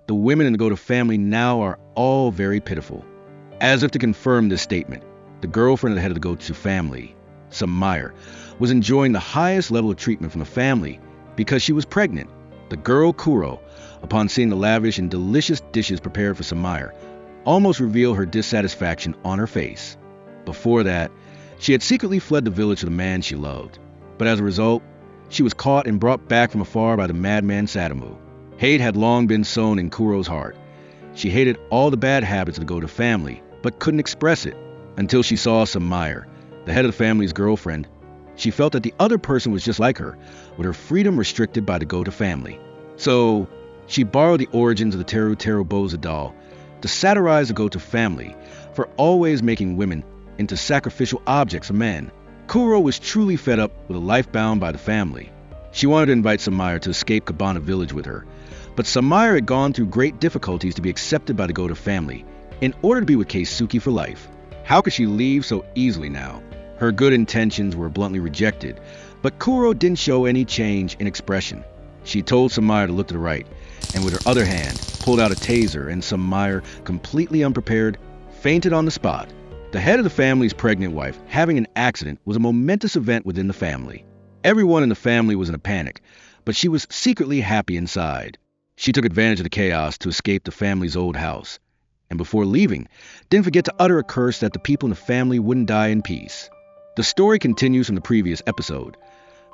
"The women in the Goto family now are all very pitiful." As if to confirm this statement, the girlfriend of the head of the Goto family, Samire, was enjoying the highest level of treatment from the family because she was pregnant. The girl Kuro, upon seeing the lavish and delicious dishes prepared for Samire, almost revealed her dissatisfaction on her face. Before that, she had secretly fled the village to the man she loved. But as a result, she was caught and brought back from afar by the madman Sadamu. Hate had long been sown in Kuro's heart. She hated all the bad habits of the Goto family, but couldn't express it. Until she saw Samire, the head of the family's girlfriend. She felt that the other person was just like her, with her freedom restricted by the Goto family. So, she borrowed the origins of the Teru Teru Boza doll to satirize the Goto family for always making women into sacrificial objects for men. Kuro was truly fed up with a life bound by the family. She wanted to invite Samire to escape Kabana village with her, but Samire had gone through great difficulties to be accepted by the Goto family in order to be with Keisuke for life. How could she leave so easily now? Her good intentions were bluntly rejected, but Kuro didn't show any change in expression. She told Samire to look to the right, and with her other hand, pulled out a taser, and Samire, completely unprepared, fainted on the spot. The head of the family's pregnant wife having an accident was a momentous event within the family. Everyone in the family was in a panic, but she was secretly happy inside. She took advantage of the chaos to escape the family's old house, and before leaving, didn't forget to utter a curse that the people in the family wouldn't die in peace. The story continues from the previous episode.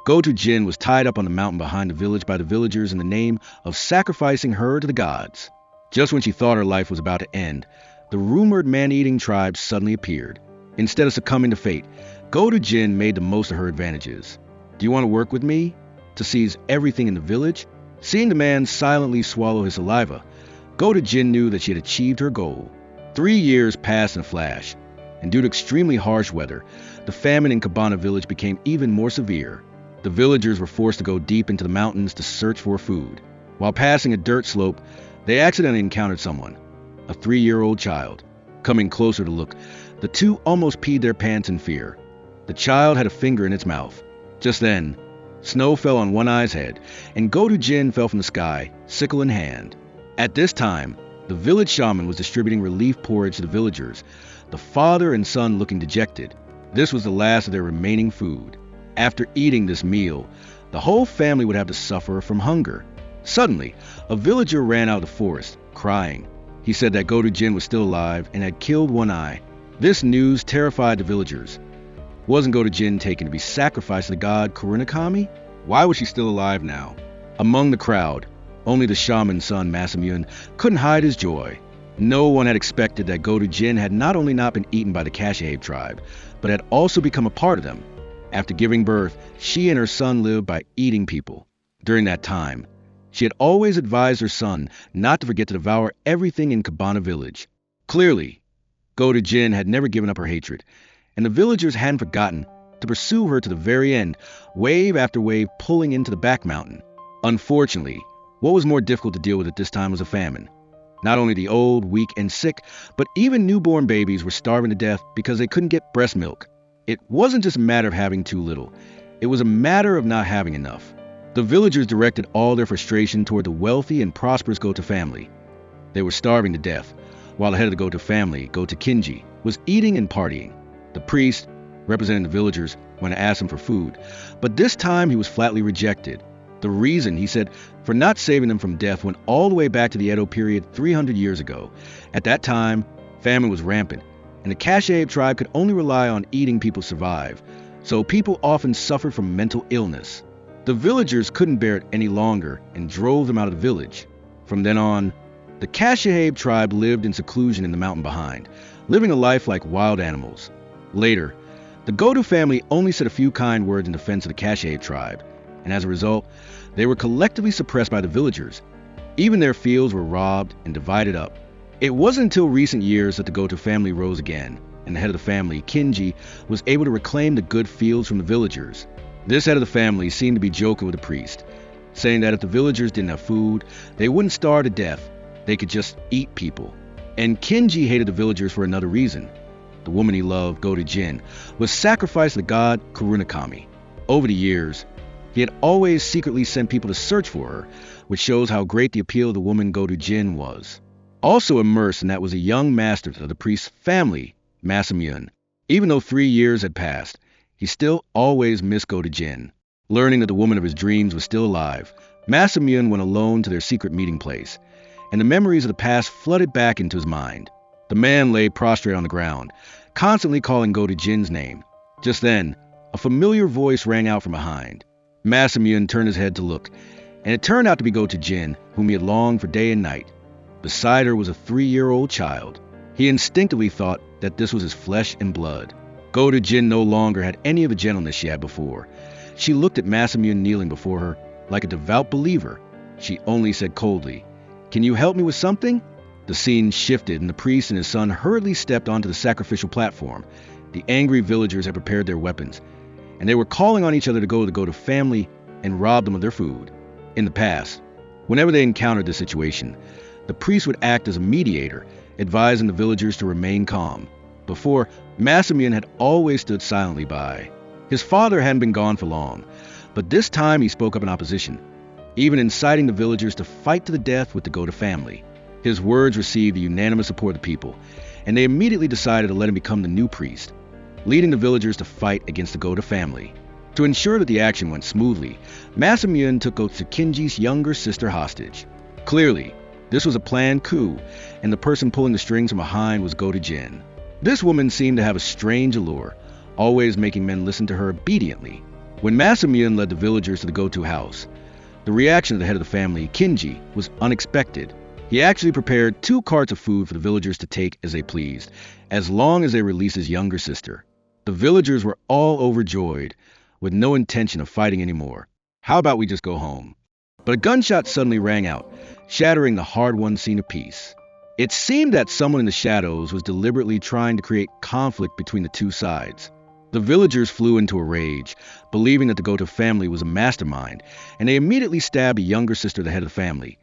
Goto Jin was tied up on the mountain behind the village by the villagers in the name of sacrificing her to the gods. Just when she thought her life was about to end, the rumored man-eating tribe suddenly appeared. Instead of succumbing to fate, Goto Jin made the most of her advantages. "Do you want to work with me? To seize everything in the village?" Seeing the man silently swallow his saliva, Goto Jin knew that she had achieved her goal. 3 years passed in a flash, and due to extremely harsh weather, the famine in Cabana village became even more severe. The villagers were forced to go deep into the mountains to search for food. While passing a dirt slope, they accidentally encountered someone, a 3-year-old child. Coming closer to look, the two almost peed their pants in fear. The child had a finger in its mouth. Just then, snow fell on One Eye's head, and Goto Jin fell from the sky, sickle in hand. At this time, the village shaman was distributing relief porridge to the villagers, the father and son looking dejected. This was the last of their remaining food. After eating this meal, the whole family would have to suffer from hunger. Suddenly, a villager ran out of the forest, crying. He said that Goto Jin was still alive and had killed One Eye. This news terrified the villagers. Wasn't Goto Jin taken to be sacrificed to the god Kurunakami? Why was she still alive now? Among the crowd, only the shaman's son Masamune couldn't hide his joy. No one had expected that Goto Jin had not only not been eaten by the Kashihabe tribe, but had also become a part of them. After giving birth, she and her son lived by eating people. During that time, she had always advised her son not to forget to devour everything in Cabana village. Clearly, Goto Jin had never given up her hatred, and the villagers hadn't forgotten to pursue her to the very end, wave after wave pulling into the back mountain. Unfortunately, what was more difficult to deal with at this time was a famine. Not only the old, weak, and sick, but even newborn babies were starving to death because they couldn't get breast milk. It wasn't just a matter of having too little. It was a matter of not having enough. The villagers directed all their frustration toward the wealthy and prosperous Goto family. They were starving to death, while the head of the Goto family, Goto Kinji, was eating and partying. The priest, representing the villagers, went to ask him for food, but this time he was flatly rejected. The reason, he said, for not saving them from death went all the way back to the Edo period 300 years ago. At that time, famine was rampant, and the Kashihabe tribe could only rely on eating people to survive, so people often suffered from mental illness. The villagers couldn't bear it any longer and drove them out of the village. From then on, the Kashihabe tribe lived in seclusion in the mountain behind, living a life like wild animals. Later, the Goto family only said a few kind words in defense of the Kashihabe tribe, and as a result, they were collectively suppressed by the villagers. Even their fields were robbed and divided up. It wasn't until recent years that the Goto family rose again, and the head of the family, Kinji, was able to reclaim the good fields from the villagers. This head of the family seemed to be joking with the priest, saying that if the villagers didn't have food, they wouldn't starve to death, they could just eat people. And Kinji hated the villagers for another reason. The woman he loved, Goto Jin, was sacrificed to the god Kurunakami. Over the years, he had always secretly sent people to search for her, which shows how great the appeal of the woman Goto Jin was. Also immersed in that was a young master of the priest's family, Masamune. Even though 3 years had passed, he still always missed Goto Jin. Learning that the woman of his dreams was still alive, Masamune went alone to their secret meeting place, and the memories of the past flooded back into his mind. The man lay prostrate on the ground, constantly calling Goto Jin's name. Just then, a familiar voice rang out from behind. Masamune turned his head to look, and it turned out to be Goto Jin, whom he had longed for day and night. Beside her was a 3-year-old child. He instinctively thought that this was his flesh and blood. Goto Jin no longer had any of the gentleness she had before. She looked at Masamune kneeling before her like a devout believer. She only said coldly, "Can you help me with something?" The scene shifted, and the priest and his son hurriedly stepped onto the sacrificial platform. The angry villagers had prepared their weapons, and they were calling on each other to go to the Goto family and rob them of their food. In the past, whenever they encountered this situation, the priest would act as a mediator, advising the villagers to remain calm. Before, Masamune had always stood silently by. His father hadn't been gone for long, but this time he spoke up in opposition, even inciting the villagers to fight to the death with the Goto family. His words received the unanimous support of the people, and they immediately decided to let him become the new priest, leading the villagers to fight against the Goto family. To ensure that the action went smoothly, Masamune took Goto Kinji's younger sister hostage. Clearly, this was a planned coup, and the person pulling the strings from behind was Goto Jin. This woman seemed to have a strange allure, always making men listen to her obediently. When Masamune led the villagers to the Goto house, the reaction of the head of the family, Kinji, was unexpected. He actually prepared 2 carts of food for the villagers to take as they pleased, as long as they released his younger sister. The villagers were all overjoyed, with no intention of fighting anymore. How about we just go home? But a gunshot suddenly rang out, shattering the hard-won scene of peace. It seemed that someone in the shadows was deliberately trying to create conflict between the two sides. The villagers flew into a rage, believing that the Goto family was a mastermind, and they immediately stabbed a younger sister of the head of the family,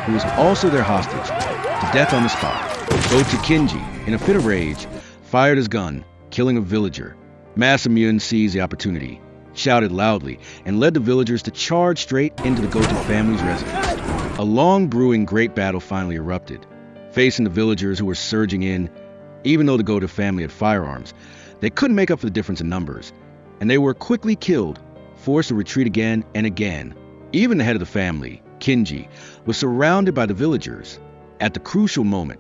who was also their hostage, to death on the spot. Goto Kinji, in a fit of rage, fired his gun, killing a villager. Masamune seized the opportunity, shouted loudly, and led the villagers to charge straight into the Goto family's residence. A long brewing great battle finally erupted. Facing the villagers who were surging in, even though the Goto family had firearms, they couldn't make up for the difference in numbers, and they were quickly killed, forced to retreat again and again. Even the head of the family, Kinji, was surrounded by the villagers. At the crucial moment,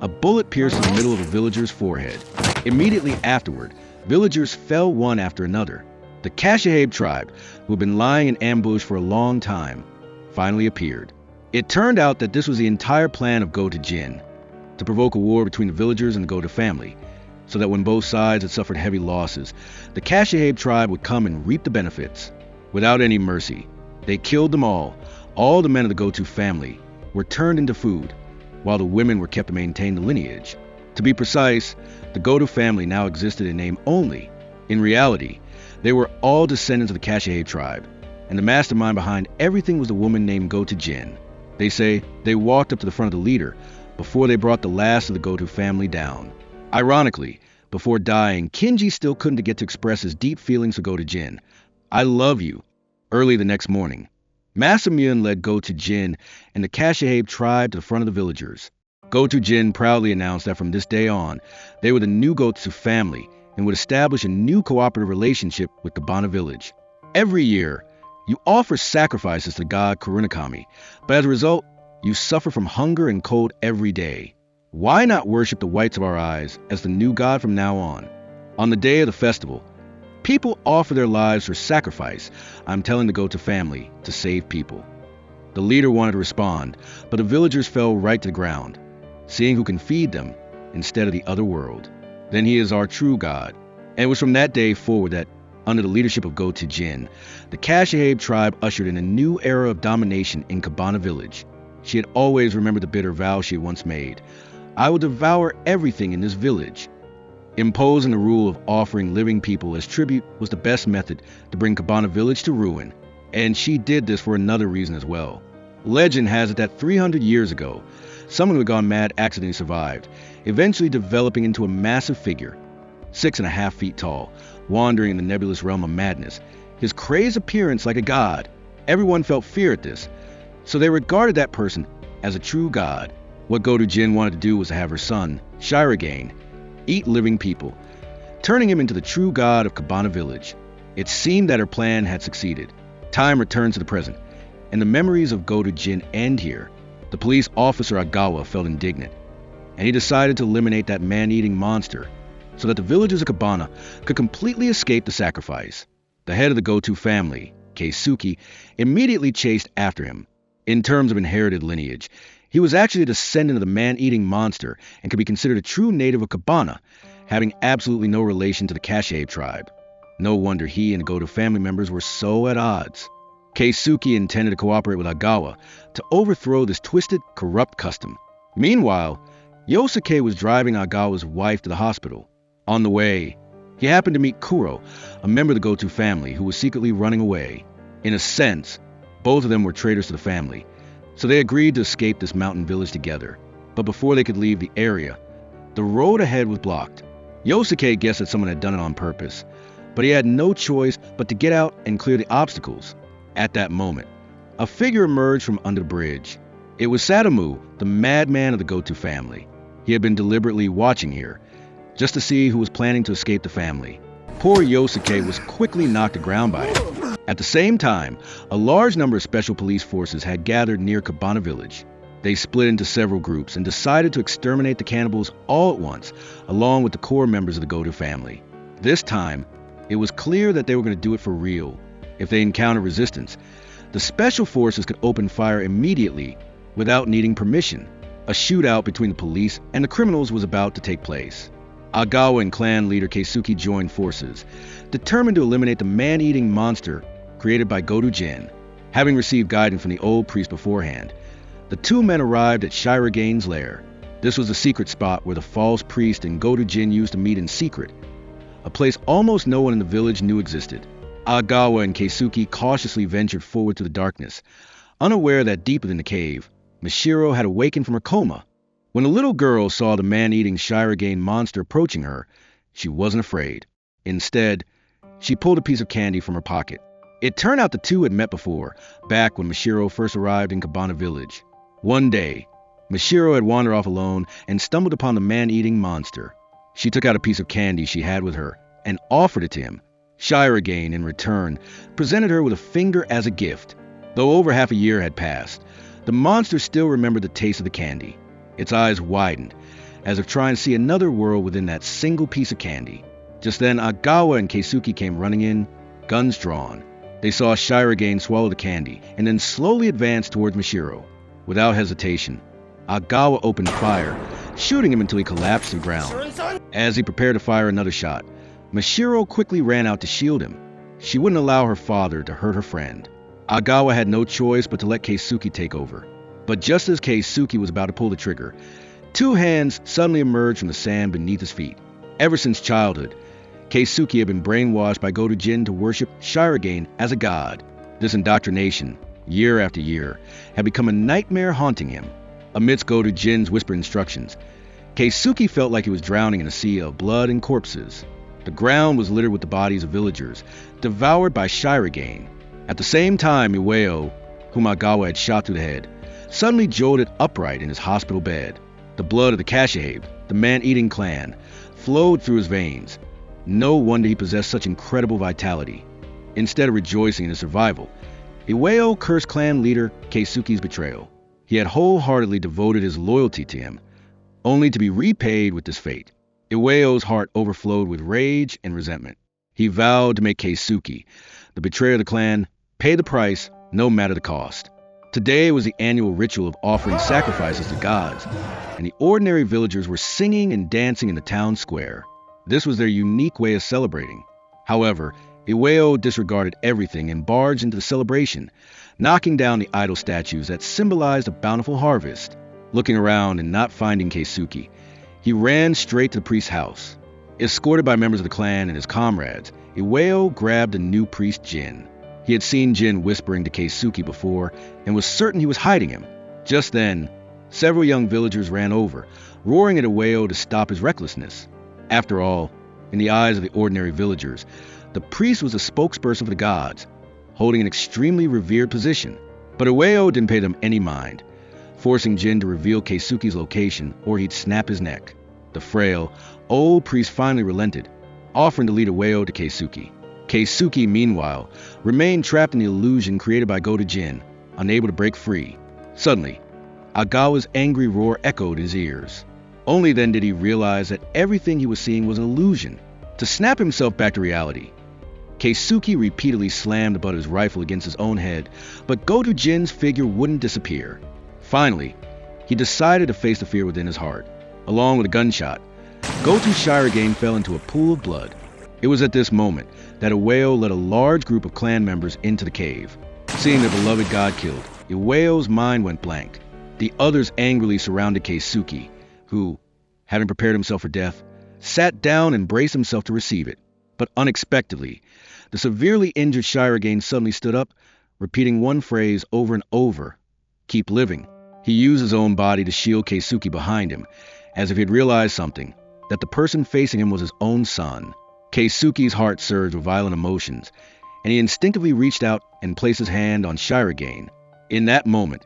a bullet pierced the middle of a villager's forehead. Immediately afterward, villagers fell one after another. The Kashihabe tribe, who had been lying in ambush for a long time, finally appeared. It turned out that this was the entire plan of Goto Jin, to provoke a war between the villagers and the Goto family, so that when both sides had suffered heavy losses, the Kashihabe tribe would come and reap the benefits. Without any mercy, they killed them all. All the men of the Goto family were turned into food, while the women were kept to maintain the lineage. To be precise, the Goto family now existed in name only. In reality, they were all descendants of the Kashihabe tribe, and the mastermind behind everything was the woman named Goto Jin. They say they walked up to the front of the leader before they brought the last of the Goto family down. Ironically, before dying, Kinji still couldn't get to express his deep feelings for Goto Jin. "I love you." Early the next morning, Masamune led Goto Jin and the Kashihabe tribe to the front of the villagers. Goto Jin proudly announced that from this day on, they were the new Goto family and would establish a new cooperative relationship with Kabana village. Every year, you offer sacrifices to god Kurunakami, but as a result, you suffer from hunger and cold every day. Why not worship the whites of our eyes as the new god from now on? On the day of the festival, people offer their lives for sacrifice. I'm telling the Goto family to save people. The leader wanted to respond, but the villagers fell right to the ground, seeing who can feed them instead of the other world. Then he is our true god. And it was from that day forward that, under the leadership of Goto Jin, the Kashihabe tribe ushered in a new era of domination in Kabana village. She had always remembered the bitter vow she had once made. "I will devour everything in this village." Imposing the rule of offering living people as tribute was the best method to bring Kabana village to ruin, and she did this for another reason as well. Legend has it that 300 years ago, someone who had gone mad accidentally survived, eventually developing into a massive figure, 6.5 feet tall, wandering in the nebulous realm of madness, his crazed appearance like a god. Everyone felt fear at this, so they regarded that person as a true god. What Goto Jin wanted to do was to have her son, Shirogane, eat living people, turning him into the true god of Kabana village. It seemed that her plan had succeeded. Time returns to the present, and the memories of Goto Jin end here. The police officer Agawa felt indignant, and he decided to eliminate that man-eating monster so that the villagers of Kabana could completely escape the sacrifice. The head of the Goto family, Keisuke, immediately chased after him. In terms of inherited lineage, he was actually a descendant of the man-eating monster and could be considered a true native of Kabana, having absolutely no relation to the Kashihabe tribe. No wonder he and the Goto family members were so at odds. Keisuke intended to cooperate with Agawa to overthrow this twisted, corrupt custom. Meanwhile, Yosuke was driving Agawa's wife to the hospital. On the way, he happened to meet Kuro, a member of the Goto family who was secretly running away. In a sense, both of them were traitors to the family, so they agreed to escape this mountain village together. But before they could leave the area, the road ahead was blocked. Yosuke guessed that someone had done it on purpose, but he had no choice but to get out and clear the obstacles. At that moment, a figure emerged from under the bridge. It was Sadamu, the madman of the Goto family. He had been deliberately watching here, just to see who was planning to escape the family. Poor Yosuke was quickly knocked to ground by it. At the same time, a large number of special police forces had gathered near Kabana village. They split into several groups and decided to exterminate the cannibals all at once, along with the core members of the Goto family. This time, it was clear that they were going to do it for real. If they encountered resistance, the special forces could open fire immediately without needing permission. A shootout between the police and the criminals was about to take place. Agawa and clan leader Keisuke joined forces, determined to eliminate the man-eating monster created by Goto Jin. Having received guidance from the old priest beforehand, the two men arrived at Shiragene's lair. This was the secret spot where the false priest and Goto Jin used to meet in secret, a place almost no one in the village knew existed. Agawa and Keisuke cautiously ventured forward to the darkness, unaware that deep within the cave, Mishiro had awakened from her coma. When the little girl saw the man-eating Shirogane monster approaching her, she wasn't afraid. Instead, she pulled a piece of candy from her pocket. It turned out the two had met before, back when Mishiro first arrived in Kabana village. One day, Mishiro had wandered off alone and stumbled upon the man-eating monster. She took out a piece of candy she had with her and offered it to him. Shirogane, in return, presented her with a finger as a gift. Though over half a year had passed, the monster still remembered the taste of the candy. Its eyes widened, as if trying to see another world within that single piece of candy. Just then, Agawa and Keisuke came running in, guns drawn. They saw Shirogane swallow the candy, and then slowly advance towards Mishiro. Without hesitation, Agawa opened fire, shooting him until he collapsed to the ground. As he prepared to fire another shot, Mishiro quickly ran out to shield him. She wouldn't allow her father to hurt her friend. Agawa had no choice but to let Keisuke take over. But just as Keisuke was about to pull the trigger, two hands suddenly emerged from the sand beneath his feet. Ever since childhood, Keisuke had been brainwashed by Goto Jin to worship Shirogane as a god. This indoctrination, year after year, had become a nightmare haunting him. Amidst Goto Jin's whispered instructions, Keisuke felt like he was drowning in a sea of blood and corpses. The ground was littered with the bodies of villagers, devoured by Shirogane. At the same time, Iwao, whom Agawa had shot through the head, suddenly jolted upright in his hospital bed. The blood of the Kashihabe, the man-eating clan, flowed through his veins. No wonder he possessed such incredible vitality. Instead of rejoicing in his survival, Iwao cursed clan leader Keisuke's betrayal. He had wholeheartedly devoted his loyalty to him, only to be repaid with this fate. Iwao's heart overflowed with rage and resentment. He vowed to make Keisuke, the betrayer of the clan, pay the price, no matter the cost. Today was the annual ritual of offering sacrifices to gods, and the ordinary villagers were singing and dancing in the town square. This was their unique way of celebrating. However, Iwao disregarded everything and barged into the celebration, knocking down the idol statues that symbolized a bountiful harvest. Looking around and not finding Keisuke, he ran straight to the priest's house. Escorted by members of the clan and his comrades, Iwao grabbed the new priest Jin. He had seen Jin whispering to Keisuke before and was certain he was hiding him. Just then, several young villagers ran over, roaring at Iwao to stop his recklessness. After all, in the eyes of the ordinary villagers, the priest was a spokesperson for the gods, holding an extremely revered position. But Iwao didn't pay them any mind, forcing Jin to reveal Keisuke's location or he'd snap his neck. The frail, old priest finally relented, offering to lead Iwao to Keisuke. Keisuke, meanwhile, remained trapped in the illusion created by Goto Jin, unable to break free. Suddenly, Agawa's angry roar echoed in his ears. Only then did he realize that everything he was seeing was an illusion. To snap himself back to reality, Keisuke repeatedly slammed the butt of his rifle against his own head, but Goto Jin's figure wouldn't disappear. Finally, he decided to face the fear within his heart. Along with a gunshot, Goto's Shirogane fell into a pool of blood. It was at this moment that Iwao led a large group of clan members into the cave. Seeing their beloved god killed, Iwao's mind went blank. The others angrily surrounded Keisuke, who, having prepared himself for death, sat down and braced himself to receive it. But unexpectedly, the severely injured Shirogane suddenly stood up, repeating one phrase over and over: "Keep living." He used his own body to shield Keisuke behind him, as if he had realized something, that the person facing him was his own son. Keisuke's heart surged with violent emotions, and he instinctively reached out and placed his hand on Shirogane. In that moment,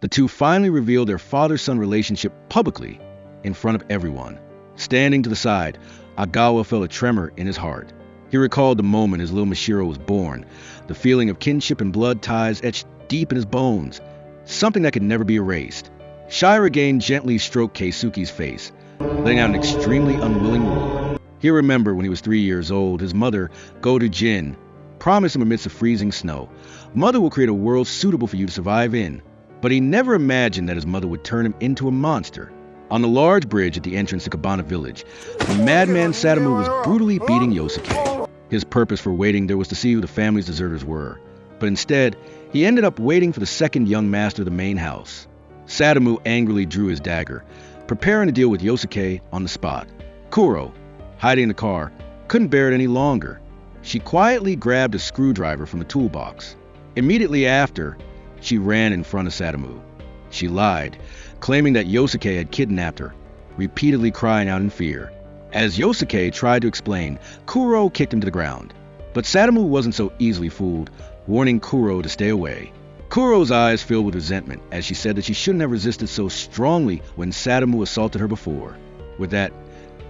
the two finally revealed their father-son relationship publicly, in front of everyone. Standing to the side, Agawa felt a tremor in his heart. He recalled the moment his little Mishiro was born, the feeling of kinship and blood ties etched deep in his bones, something that could never be erased. Shirogane gently stroked Keisuke's face, letting out an extremely unwilling roar. He remembered when he was 3 years old, his mother, Goto Jin, promised him amidst the freezing snow, "Mother will create a world suitable for you to survive in." But he never imagined that his mother would turn him into a monster. On the large bridge at the entrance to Kabana village, the madman Sadamu was brutally beating Yosuke. His purpose for waiting there was to see who the family's deserters were, but instead, he ended up waiting for the second young master of the main house. Sadamu angrily drew his dagger, preparing to deal with Yosuke on the spot. Kuro, hiding in the car, couldn't bear it any longer. She quietly grabbed a screwdriver from the toolbox. Immediately after, she ran in front of Sadamu. She lied, claiming that Yosuke had kidnapped her, repeatedly crying out in fear. As Yosuke tried to explain, Kuro kicked him to the ground. But Sadamu wasn't so easily fooled, warning Kuro to stay away. Kuro's eyes filled with resentment as she said that she shouldn't have resisted so strongly when Sadamu assaulted her before. With that,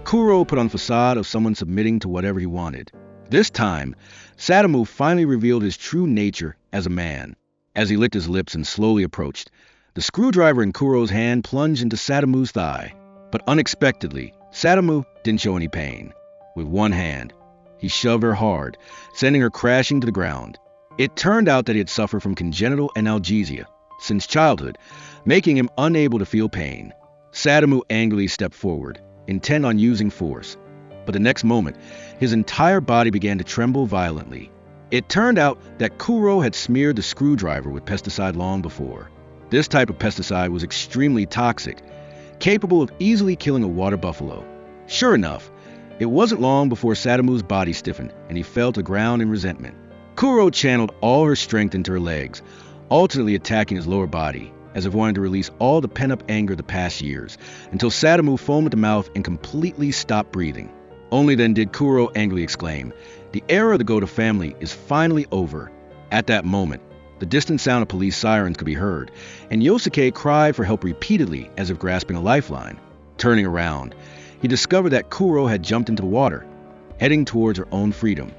Kuro put on the facade of someone submitting to whatever he wanted. This time, Sadamu finally revealed his true nature as a man. As he licked his lips and slowly approached, the screwdriver in Kuro's hand plunged into Sadamu's thigh. But unexpectedly, Sadamu didn't show any pain. With one hand, he shoved her hard, sending her crashing to the ground. It turned out that he had suffered from congenital analgesia since childhood, making him unable to feel pain. Sadamu angrily stepped forward, intent on using force. But the next moment, his entire body began to tremble violently. It turned out that Kuro had smeared the screwdriver with pesticide long before. This type of pesticide was extremely toxic, capable of easily killing a water buffalo. Sure enough, it wasn't long before Sadamu's body stiffened and he fell to the ground in resentment. Kuro channeled all her strength into her legs, alternately attacking his lower body, as if wanting to release all the pent-up anger of the past years, until Sadamu foamed at the mouth and completely stopped breathing. Only then did Kuro angrily exclaim, "The era of the Goto family is finally over." At that moment, the distant sound of police sirens could be heard, and Yosuke cried for help repeatedly as if grasping a lifeline. Turning around, he discovered that Kuro had jumped into the water, heading towards her own freedom.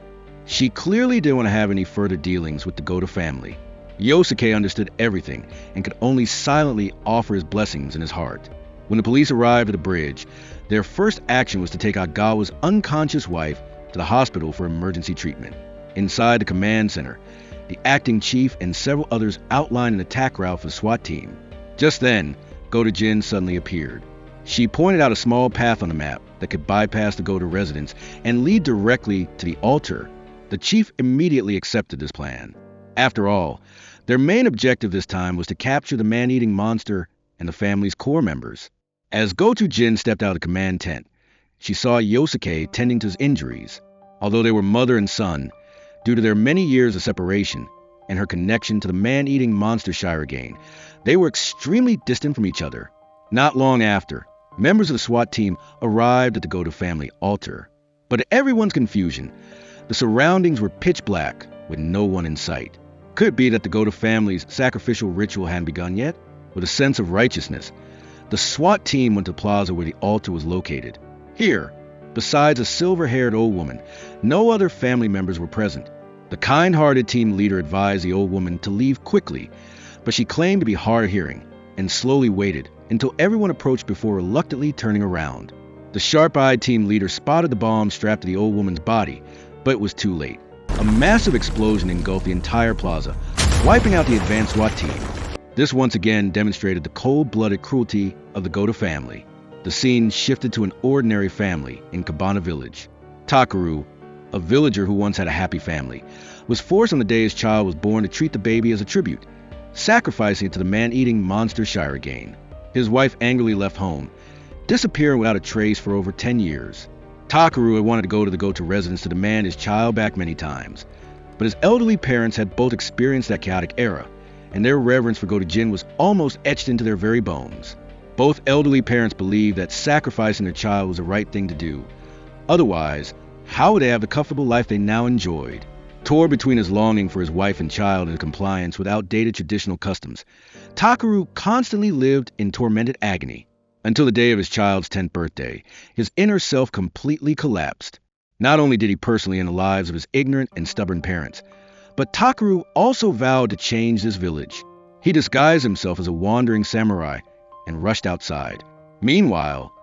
She clearly didn't want to have any further dealings with the Goto family. Yosuke understood everything and could only silently offer his blessings in his heart. When the police arrived at the bridge, their first action was to take Agawa's unconscious wife to the hospital for emergency treatment. Inside the command center, the acting chief and several others outlined an attack route for the SWAT team. Just then, Goto Jin suddenly appeared. She pointed out a small path on the map that could bypass the Goto residence and lead directly to the altar. The chief immediately accepted this plan. After all, their main objective this time was to capture the man-eating monster and the family's core members. As Goto Jin stepped out of the command tent, she saw Yosuke tending to his injuries. Although they were mother and son, due to their many years of separation and her connection to the man-eating monster Shirogane, they were extremely distant from each other. Not long after, members of the SWAT team arrived at the Goto family altar. But to everyone's confusion, the surroundings were pitch black with no one in sight. Could it be that the Goto family's sacrificial ritual hadn't begun yet? With a sense of righteousness, the SWAT team went to the plaza where the altar was located. Here, besides a silver-haired old woman, no other family members were present. The kind-hearted team leader advised the old woman to leave quickly, but she claimed to be hard of hearing and slowly waited until everyone approached before reluctantly turning around. The sharp-eyed team leader spotted the bomb strapped to the old woman's body, but it was too late. A massive explosion engulfed the entire plaza, wiping out the advanced SWAT team. This once again demonstrated the cold-blooded cruelty of the Goto family. The scene shifted to an ordinary family in Kabana village. Takeru, a villager who once had a happy family, was forced on the day his child was born to treat the baby as a tribute, sacrificing it to the man-eating monster Shirogane. His wife angrily left home, disappearing without a trace for over 10 years. Takeru had wanted to go to the Goto residence to demand his child back many times, but his elderly parents had both experienced that chaotic era, and their reverence for Goto Jin was almost etched into their very bones. Both elderly parents believed that sacrificing their child was the right thing to do. Otherwise, how would they have the comfortable life they now enjoyed? Torn between his longing for his wife and child and compliance with outdated traditional customs, Takeru constantly lived in tormented agony. Until the day of his child's 10th birthday, his inner self completely collapsed. Not only did he personally end the lives of his ignorant and stubborn parents, but Takeru also vowed to change this village. He disguised himself as a wandering samurai and rushed outside. Meanwhile,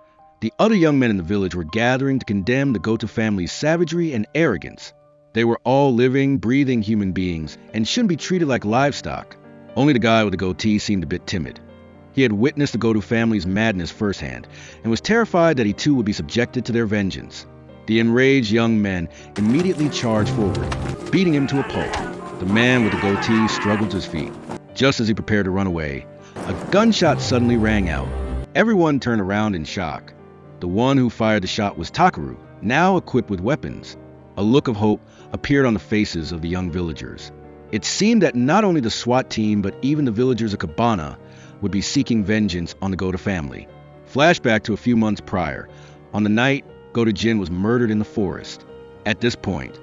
the other young men in the village were gathering to condemn the Goto family's savagery and arrogance. They were all living, breathing human beings and shouldn't be treated like livestock. Only the guy with the goatee seemed a bit timid. He had witnessed the Goto family's madness firsthand and was terrified that he too would be subjected to their vengeance. The enraged young men immediately charged forward, beating him to a pulp. The man with the goatee struggled to his feet. Just as he prepared to run away, a gunshot suddenly rang out. Everyone turned around in shock. The one who fired the shot was Takaru, now equipped with weapons. A look of hope appeared on the faces of the young villagers. It seemed that not only the SWAT team, but even the villagers of Cabana would be seeking vengeance on the Goto family. Flashback to a few months prior. On the night, Goto Jin was murdered in the forest. At this point,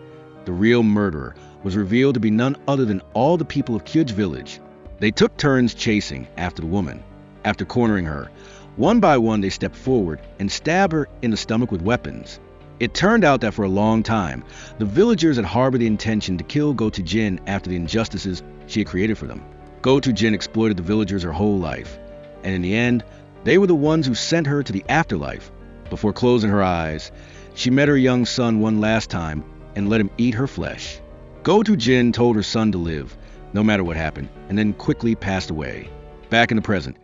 the real murderer was revealed to be none other than all the people of Kyuj village. They took turns chasing after the woman. After cornering her, one by one they stepped forward and stabbed her in the stomach with weapons. It turned out that for a long time, the villagers had harbored the intention to kill Goto Jin after the injustices she had created for them. Goto Jin exploited the villagers her whole life, and in the end, they were the ones who sent her to the afterlife. Before closing her eyes, she met her young son one last time and let him eat her flesh. Goto Jin told her son to live, no matter what happened, and then quickly passed away. Back in the present,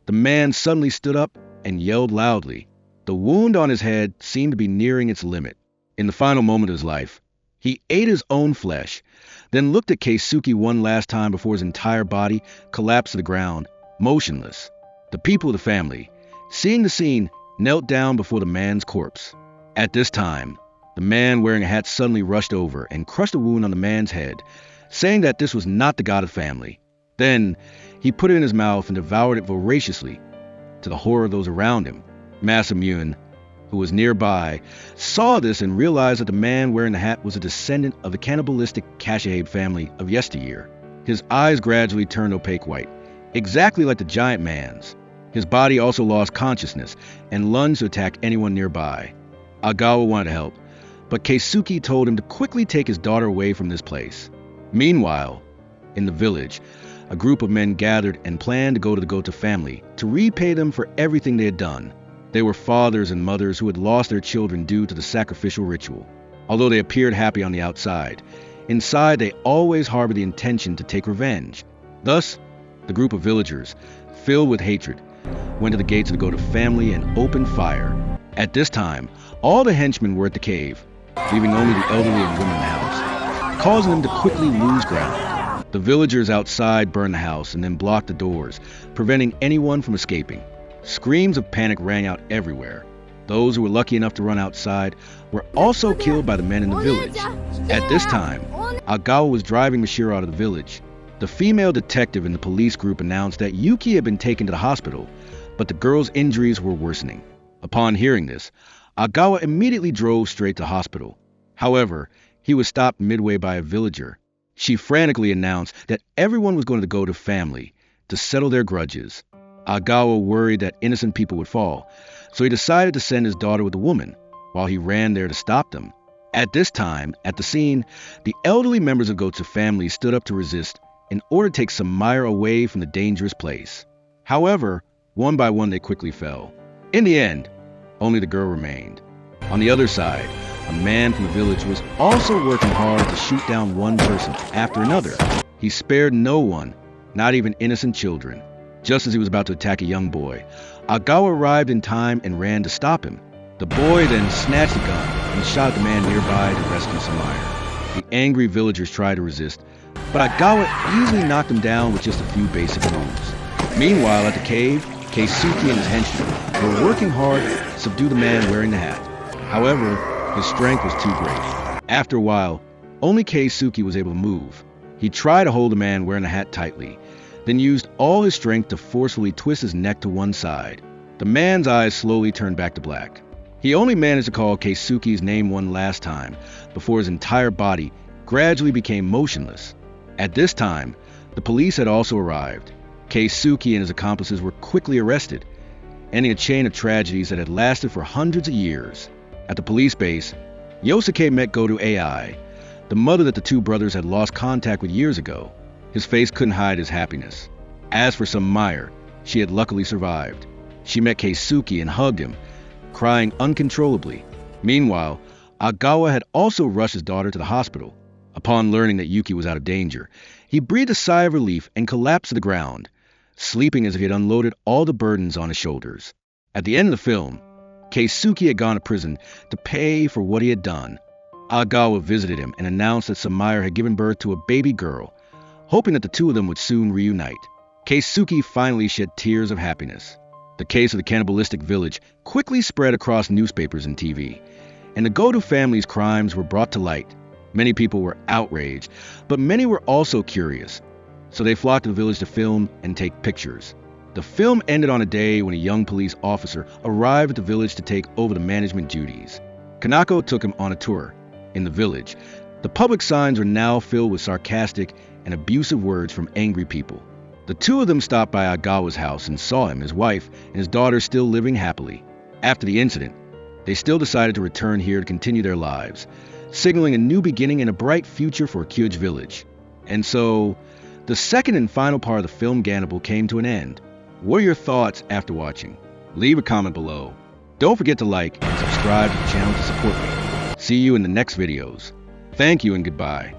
the man suddenly stood up and yelled loudly. The wound on his head seemed to be nearing its limit. In the final moment of his life, he ate his own flesh, then looked at Keisuke one last time before his entire body collapsed to the ground, motionless. The people of the family, seeing the scene, knelt down before the man's corpse. At this time, the man wearing a hat suddenly rushed over and crushed a wound on the man's head, saying that this was not the god of family. Then, he put it in his mouth and devoured it voraciously. To the horror of those around him, Masamune, who was nearby, saw this and realized that the man wearing the hat was a descendant of the cannibalistic Kashihabe family of yesteryear. His eyes gradually turned opaque white, exactly like the giant man's. His body also lost consciousness and lunged to attack anyone nearby. Agawa wanted to help, but Keisuke told him to quickly take his daughter away from this place. Meanwhile, in the village, a group of men gathered and planned to go to the Goto family to repay them for everything they had done. They were fathers and mothers who had lost their children due to the sacrificial ritual. Although they appeared happy on the outside, inside they always harbored the intention to take revenge. Thus, the group of villagers, filled with hatred, went to the gates of the Goto family and opened fire. At this time, all the henchmen were at the cave, leaving only the elderly and women in the house, causing them to quickly lose ground. The villagers outside burned the house and then blocked the doors, preventing anyone from escaping. Screams of panic rang out everywhere. Those who were lucky enough to run outside were also killed by the men in the village. At this time, Agawa was driving Mashiro out of the village. The female detective in the police group announced that Yuki had been taken to the hospital, but the girl's injuries were worsening. Upon hearing this, Agawa immediately drove straight to the hospital. However, he was stopped midway by a villager. She frantically announced that everyone was going to go to family to settle their grudges. Agawa worried that innocent people would fall, so he decided to send his daughter with the woman, while he ran there to stop them. At this time, at the scene, the elderly members of Goto's family stood up to resist in order to take Samaya away from the dangerous place. However, one by one they quickly fell. In the end, only the girl remained. On the other side, a man from the village was also working hard to shoot down one person after another. He spared no one, not even innocent children. Just as he was about to attack a young boy, Agawa arrived in time and ran to stop him. The boy then snatched a gun and shot the man nearby to rescue Samaya. The angry villagers tried to resist, but Agawa easily knocked them down with just a few basic moves. Meanwhile, at the cave, Keisuke and his henchmen were working hard to subdue the man wearing the hat. However, his strength was too great. After a while, only Keisuke was able to move. He tried to hold the man wearing the hat tightly, then used all his strength to forcefully twist his neck to one side. The man's eyes slowly turned back to black. He only managed to call Keisuke's name one last time before his entire body gradually became motionless. At this time, the police had also arrived. Keisuke and his accomplices were quickly arrested, ending a chain of tragedies that had lasted for hundreds of years. At the police base, Yosuke met Goto AI, the mother that the two brothers had lost contact with years ago. His face couldn't hide his happiness. As for Samaya, she had luckily survived. She met Keisuke and hugged him, crying uncontrollably. Meanwhile, Agawa had also rushed his daughter to the hospital. Upon learning that Yuki was out of danger, he breathed a sigh of relief and collapsed to the ground. sleeping as if he had unloaded all the burdens on his shoulders. At the end of the film, Keisuke had gone to prison to pay for what he had done. Agawa visited him and announced that Samaire had given birth to a baby girl, hoping that the two of them would soon reunite. Keisuke finally shed tears of happiness. The case of the cannibalistic village quickly spread across newspapers and TV, and the Goto family's crimes were brought to light. Many people were outraged, but many were also curious, so they flocked to the village to film and take pictures. The film ended on a day when a young police officer arrived at the village to take over the management duties. Kanako took him on a tour. In the village, the public signs were now filled with sarcastic and abusive words from angry people. The two of them stopped by Agawa's house and saw him, his wife, and his daughter still living happily. After the incident, they still decided to return here to continue their lives, signaling a new beginning and a bright future for Kyuj village. And so, the second and final part of the film Gannibal came to an end. What are your thoughts after watching? Leave a comment below. Don't forget to like and subscribe to the channel to support me. See you in the next videos. Thank you and goodbye.